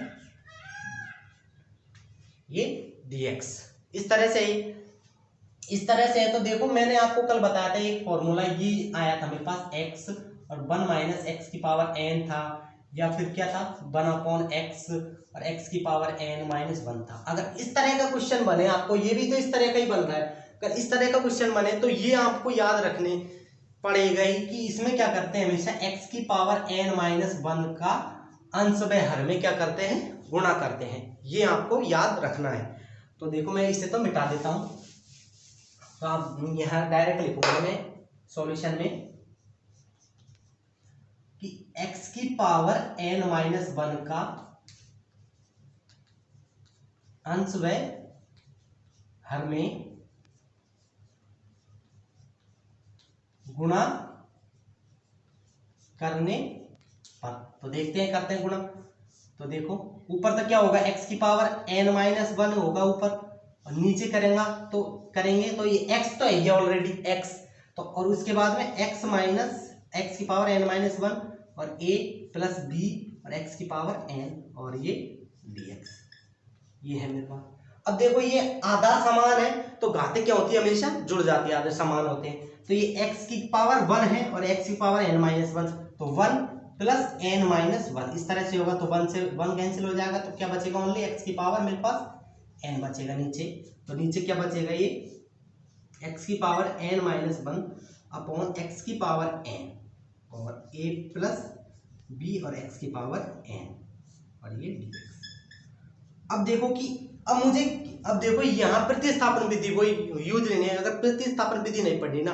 ये dx, इस तरह से है। तो देखो मैंने आपको कल बताया था एक फॉर्मूला, ये आया था मेरे पास x और 1 - x⁻n था, या फिर क्या था 1/x और x⁻n - 1 था। अगर इस तरह का क्वेश्चन बने आपको, ये भी तो इस तरह का ही बन रहा है, अगर इस तरह का क्वेश्चन बने तो ये आपको याद रखने पड़ेगा ही कि इसमें क्या करते हैं हमेशा x⁻n - 1 का अंश व हर में क्या करते हैं, गुणा करते हैं, ये आपको याद रखना है। तो देखो मैं इसे तो मिटा देता हूं, तो आप यहाँ डायरेक्ट लिखूंगा मैं सॉल्यूशन में कि x⁻n - 1 का अंश व हर में गुणा करने पर, तो देखते हैं करते हैं गुणा। तो देखो ऊपर तक क्या होगा x⁻n - 1 होगा ऊपर, और नीचे करेंगे तो ये x तो है ये ऑलरेडी x, तो और उसके बाद में x⁻n - 1 और a + b और x⁻n और ये dx, ये है मेरे पास। अब देखो ये आधार समान है तो घातें क्या होती है, हमेशा जुड़ जाती है, आधार समान होते हैं। तो ये x की पावर 1 है और x की पावर n-1, तो 1 प्लस n-1 इस तरह से होगा। तो 1 से 1 कैंसिल हो जाएगा, तो क्या बचेगा, ओनली x की पावर मेरे पास n बचेगा नीचे। तो नीचे क्या बचेगा, ये x की पावर n-1 अपॉन x की पावर n और a प्लस b और x की पावर n और ये dx। अब देखो कि अब देखो यहाँ प्रतिस्थापन विधि को यूज लेनी है। अगर प्रतिस्थापन विधि नहीं पढ़ी ना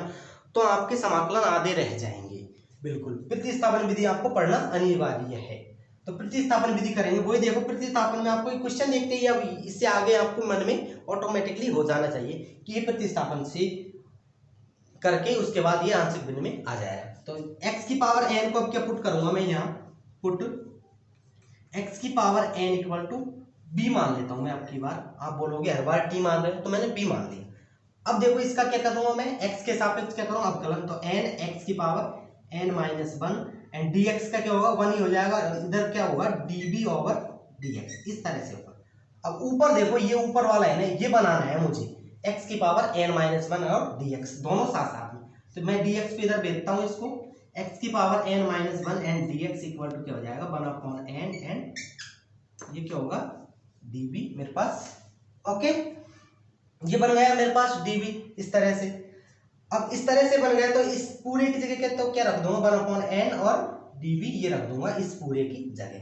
तो आपके समाकलन आधे रह जाएंगे। बिल्कुल प्रतिस्थापन विधि आपको पढ़ना अनिवार्य है। तो प्रतिस्थापन विधि करेंगे, वही देखो प्रतिस्थापन में आपको क्वेश्चन देखते ही अब इससे आगे आपको मन में ऑटोमेटिकली हो जाना चाहिए कि ये प्रतिस्थापन से करके उसके बाद ये आंशिक भिन्न में आ जाएगा। तो x की पावर n को अब क्या पुट करूंगा मैं, यहाँ पुट x की power n equal to b मान लेता हूं मैं। अब की बार आप बोलोगे हर बार t मान रहे हो, तो मैंने b मान लिया। अब देखो इसका क्या करूंगा मैं, x के सापेक्ष क्या करूंगा अवकलन। तो n x की पावर n-1 एंड dx का क्या होगा, 1 ही हो जाएगा। इधर क्या होगा, db ओवर dx, इस तरह से होगा। अब ऊपर देखो ये ऊपर वाला है ना, ये बनाना है मुझे, x की पावर n-1 और dx दोनों साथ साथ में। तो मैं dx पे इधर भेजता हूँ इसको, x की power n-1 and dx equal to क्या हो जाएगा, 1/n एंड ये क्या होगा db मेरे पास। ओके, ये बन गया मेरे पास db इस तरह से। अब इस तरह से बन गया तो इस पूरे की जगह तो क्या रख दूंगा, 1/n और db ये रख दूंगा इस पूरे की जगह।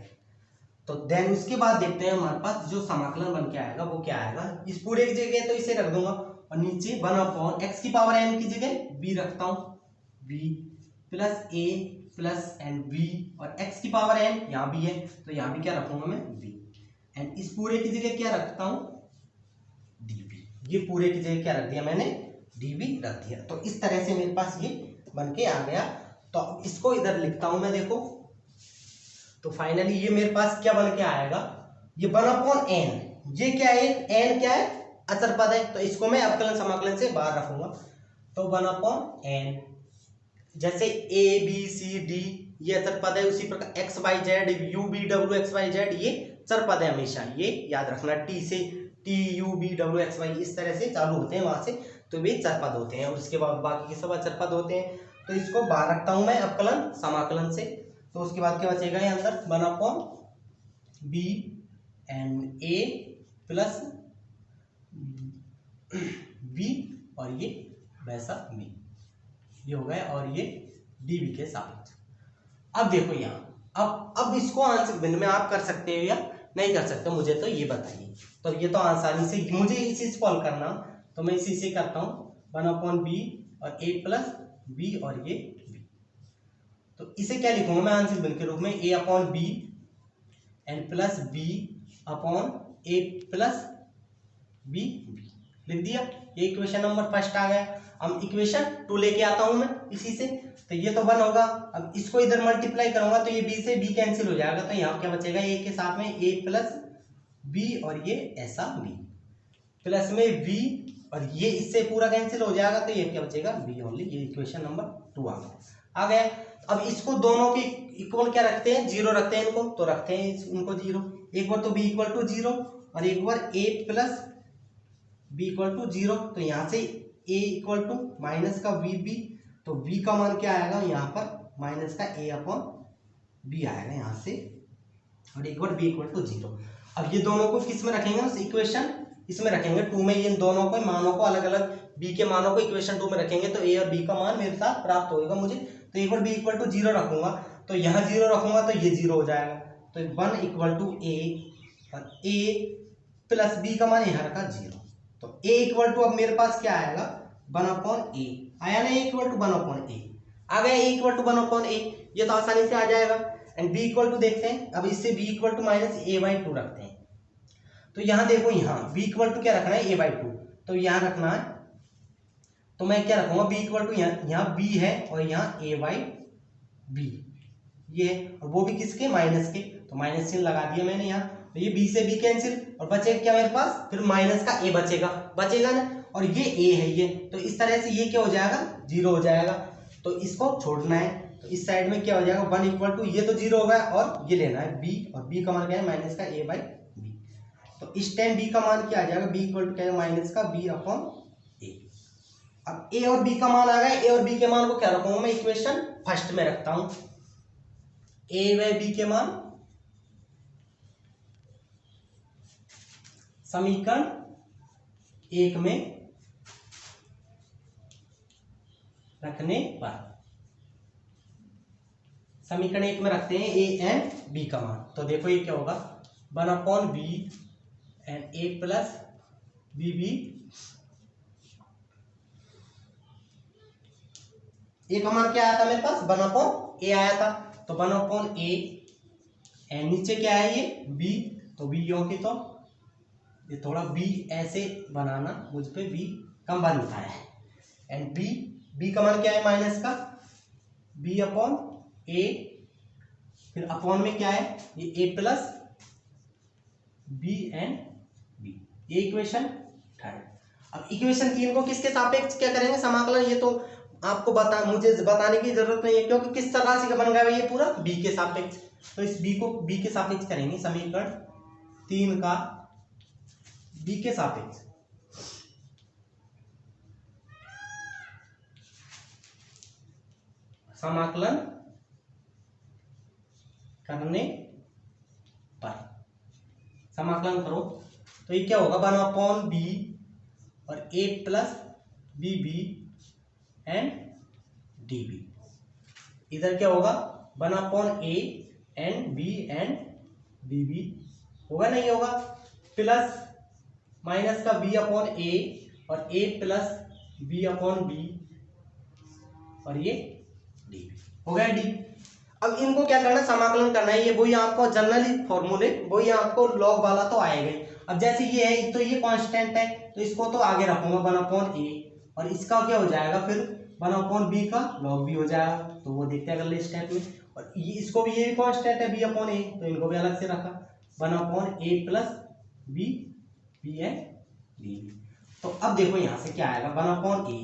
तो देन उसके बाद देखते हैं हमारे पास जो समाकलन बन के आएगा वो क्या आएगा। इस पूरे की जगह तो इसे रख दूंगा और नीचे 1/x की पावर n की जगह b रखता हूँ, b plus a plus and b और x की पावर n यहाँ भी है तो यहाँ भी क्या रखूंगा मैं, b एंड इस पूरे की जगह क्या रखता हूँ, db। ये पूरे की जगह क्या रख दिया मैंने, db रख दिया। तो इस तरह से मेरे पास ये बन के आ गया। तो इसको इधर लिखता हूं मैं, देखो तो फाइनली ये मेरे पास क्या बन के आएगा, ये 1/n। ये क्या है, n क्या है, अचर पद है, तो इसको मैं अवकलन समाकलन से बाहर रखूंगा। तो 1/n जैसे a b c d ये अचर पद है, उसी प्रकार x y z u v w x y z ये चर पद है हमेशा, ये याद रखना। t से t u v w x y इस तरह से चालू होते हैं वहां से, तो वे चर पद होते हैं और उसके बाद बाकी के सब अचर पद होते हैं। तो इसको बाहर रखता हूं मैं अवकलन समाकलन से। तो उसके बाद क्या बचेगा ये अंदर, 1/b and a plus b और ये वैसा b, ये हो गया और ये db के सापेक्ष। अब देखो यहाँ अब इसको आंशिक भिन्न में आप कर सकते हो या नहीं कर सकते, मुझे तो ये बताइए। तो ये तो आसानी से मुझे इसी से सॉल्व करना, तो मैं इसी से करता हूँ, 1/b और a प्लस b और ये b। तो इसे क्या लिखूंगा मैं आंशिक भिन्न के रूप में, a/b and plus b upon a plus b लिख दिया। ये इक्वेशन नंबर फर्स्ट आ गया। अब इक्वेशन 2 लेके आता हूं मैं इसी से। तो ये तो 1 होगा, अब इसको इधर मल्टीप्लाई करूंगा तो ये b से b कैंसिल हो जाएगा। तो यहाँ क्या बचेगा, a के साथ में a प्लस b और ये ऐसा b प्लस में b और ये इससे पूरा कैंसिल हो जाएगा तो ये क्या बचेगा, b ओनली। ये इक्वेशन नंबर 2 आ गया। अब इसको दोनों के इक्वल क्या रखते हैं, 0 रखते हैं इनको, तो रखते हैं उनको 0। एक बार तो b इक्वल टू 0 और एक बार a plus b equal to 0। तो यहाँ से a इक्वल टू माइनस का b, तो b का मान क्या आएगा यहाँ पर, माइनस का a अपॉन b आएगा यहाँ से, और एक बार b इक्वल टू 0। अब ये दोनों को किस में रखेंगे, इक्वेशन इसमें रखेंगे 2 में। इन दोनों को मानों को अलग अलग, b के मानों को इक्वेशन 2 में रखेंगे तो a और b का मान मेरे साथ प्राप्त होगा मुझे। तो एक बार b इक्वल टू 0 रखूंगा तो यहाँ 0 रखूंगा तो ये 0 हो जाएगा। तो 1 इक्वल टू a और a प्लस b का मान यहाँ रखा 0। तो a इक्वल टू अब मेरे पास क्या आएगा, 1/a आया ना, a इक्वल टू 1/a आ गया, a इक्वल टू 1/a, ये तो आसानी से आ जाएगा। एंड b इक्वल टू देखते हैं, अब इससे b equal to minus a/2 रखते हैं। तो यहाँ देखो यहाँ b इक्वल टू क्या रखना है, a/2, तो यहाँ रखना है। तो मैं क्या रखूंगा, b इक्वल टू यहाँ b है और यहाँ a/b ये है, और वो भी किसके, माइनस के, तो माइनस चिन्ह लगा दिया मैंने यहाँ। तो ये b से b कैंसिल और बचेगा क्या मेरे पास, फिर माइनस का a बचेगा ना, और ये a है ये, तो इस तरह से ये क्या हो जाएगा, 0 हो जाएगा। तो इसको छोड़ना है, तो इस साइड में क्या हो जाएगा, 1 इक्वल टू ये तो 0 होगा और ये लेना है b, और b का मान क्या है, माइनस का a/b। तो इस टाइम बी का मान क्या आ जाएगा, बी इक्वल टू क्या है माइनस का बी अपॉन ए। अब ए और बी का मान आ गया, ए और बी के मान को क्या रखूंगा मैं, इक्वेशन फर्स्ट में रखता हूं। ए व बी के मान समीकरण एक में रखने पर, समीकरण एक में रखते हैं ए एंड बी का मान। तो देखो ये क्या होगा, 1/b and A plus B B. A का मान क्या आया था मेरे पास, 1/a आया था, तो 1/a एंड नीचे क्या है ये b, तो b यो की, तो ये थोड़ा b ऐसे बनाना, मुझ पे b कम बनता है। एंड b का मान क्या है माइनस का b अपॉन a, फिर अपॉन में क्या है ये a plus b and b, ये इक्वेशन थर्ड। अब इक्वेशन 3 को किसके सापेक्ष क्या करेंगे समाकलन, ये तो आपको मुझे बताने की जरूरत नहीं है, क्योंकि किस तरह से बन गया ये पूरा b के सापेक्ष। तो इस b को b के सापेक्ष करेंगे, समीकरण 3 का b के सापेक्ष समाकलन करने पर, समाकलन करो तो ये क्या होगा, 1/b और a plus B b and d b. इधर क्या होगा 1/a and b and d b, होगा नहीं होगा, प्लस माइनस का b अपॉन a और a plus b upon b और ये डी बी हो गया डी। अब इनको क्या करना है, समाकलन करना है, ये वही आपको जनरली फॉर्मूले वही आपको लॉग वाला तो आएगा ही। अब जैसे ये है तो ये कांस्टेंट है, तो इसको तो आगे रखूंगा 1/a, और इसका क्या हो जाएगा फिर 1/b का लॉग भी हो जाएगा, तो वो देखते हैं अगले स्टेप में। और ये इसको भी, ये भी कांस्टेंट है b/a, तो इनको भी अलग से रखा 1/a प्लस b b है डी। तो अब देखो यहाँ से क्या आएगा 1/a,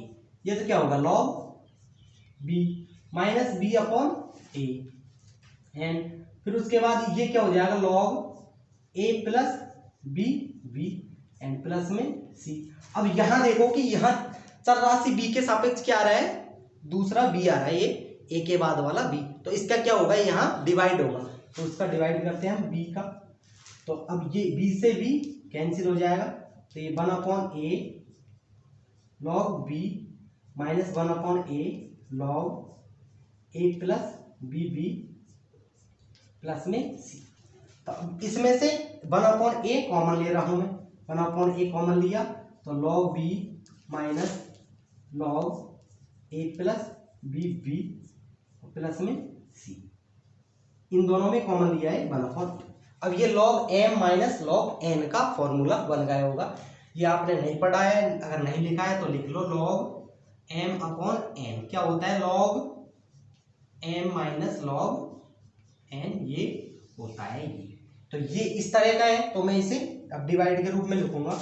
ये तो क्या होगा log b minus b upon a, and फिर उसके बाद ये क्या हो जाएगा log a plus b b and plus में c। अब यहां देखो कि यहां चल राशि b के सापेक्ष क्या आ रहा है, दूसरा b आ रहा है, ये a के बाद वाला b, तो इसका क्या होगा यहाँ डिवाइड होगा, तो उसका डिवाइड करते हैं हम b का। तो अब ये b से b कैंसिल हो जाएगा, तो ये 1/a log b minus 1/a log a plus B b plus में c। तो अब इसमें से 1/a कॉमन ले रहा हूं मैं, 1/a कॉमन लिया तो log b minus log a plus B b plus में c, इन दोनों में कॉमन लिया है 1/a। अब ये log m minus log n का फॉर्मूला बन गया होगा, ये आपने नहीं पढ़ा है, अगर नहीं लिखा है तो लिख लो, log m अपॉन n क्या होता है, log m minus log n, ये होता है ये। तो ये इस तरह का है, तो मैं इसे अब डिवाइड के रूप में लिखूंगा,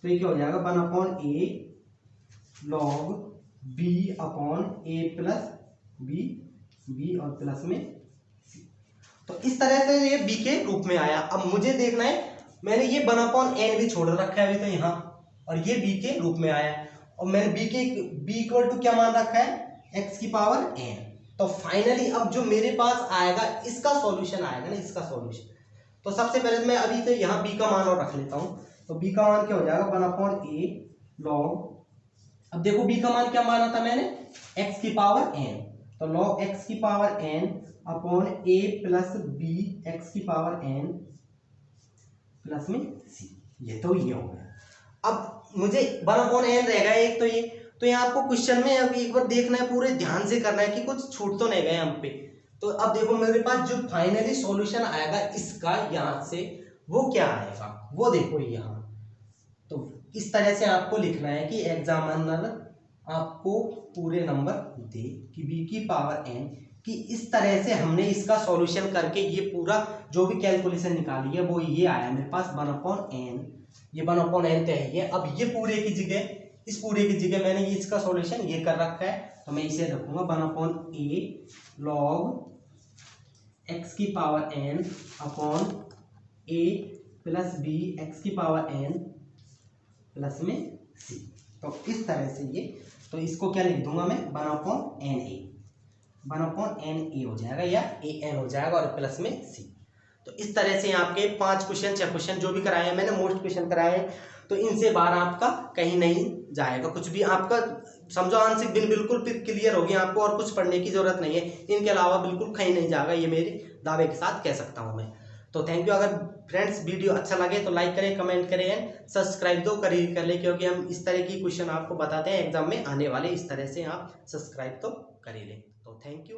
तो ये क्या हो जाएगा 1/a log b upon a plus b b और प्लस में c। तो इस तरह से ये b के रूप में आया। अब मुझे देखना है, मैंने ये 1/n भी छोड़ रखा है अभी तो यहाँ, और ये b के रूप में आया, और मैंने b इक्वल टू क्या मान रखा है, x की पावर n। तो फाइनली अब जो मेरे पास आएगा इसका सॉल्यूशन आएगा ना, इसका सॉल्यूशन। तो सबसे पहले मैं अभी तो यहाँ b का मान और रख लेता हूँ, तो b का मान क्या हो जाएगा 1/a log, अब देखो b का मान क्या माना था मैंने, x की पावर n, तो log x की power n upon a plus b x की पावर n प्लस में c, ये तो ये हो गया। अब मुझे 1/n रहेगा एक, तो ये तो यहाँ आपको क्वेश्चन में अभी एक बार देखना है, पूरे ध्यान से करना है कि कुछ छूट तो नहीं गए हम पे। तो अब देखो मेरे पास जो फाइनली सॉल्यूशन आएगा इसका यहाँ से, वो क्या आएगा वो देखो यहाँ। तो इस तरह से आपको लिखना है कि एग्जामिनर आपको पूरे नंबर दे कि b की पावर n, कि इस तरह से हमने इसका सॉल्यूशन करके ये पूरा जो भी कैलकुलेशन निकाली है वो ये आया मेरे पास 1/n, ये 1/n तो है ये। अब ये पूरे की जगह, इस पूरे की जगह मैंने ये इसका सॉल्यूशन ये कर रखा है, तो मैं इसे रखूंगा 1/a log x की power n upon a plus b x की पावर एन प्लस में सी। तो इस तरह से ये, तो इसको क्या लिख दूंगा मैं, 1/n a हो जाएगा या an हो जाएगा और प्लस में सी। तो इस तरह से आपके 5 क्वेश्चन 6 क्वेश्चन जो भी कराए हैं मैंने, मोस्ट क्वेश्चन कराए हैं, तो इनसे बाहर आपका कहीं नहीं जाएगा कुछ भी। आपका समझो आंशिक भिन्न बिल्कुल क्लियर होगी आपको, और कुछ पढ़ने की जरूरत नहीं है, इनके अलावा बिल्कुल कहीं नहीं जाएगा, ये मेरे दावे के साथ कह सकता हूं मैं। तो थैंक यू। अगर फ्रेंड्स वीडियो अच्छा लगे तो लाइक करें, कमेंट करें एंड सब्सक्राइब तो कर ले, क्योंकि हम इस तरह की क्वेश्चन आपको बताते हैं एग्जाम में आने वाले, इस तरह से आप सब्सक्राइब तो कर ही लें। तो थैंक यू।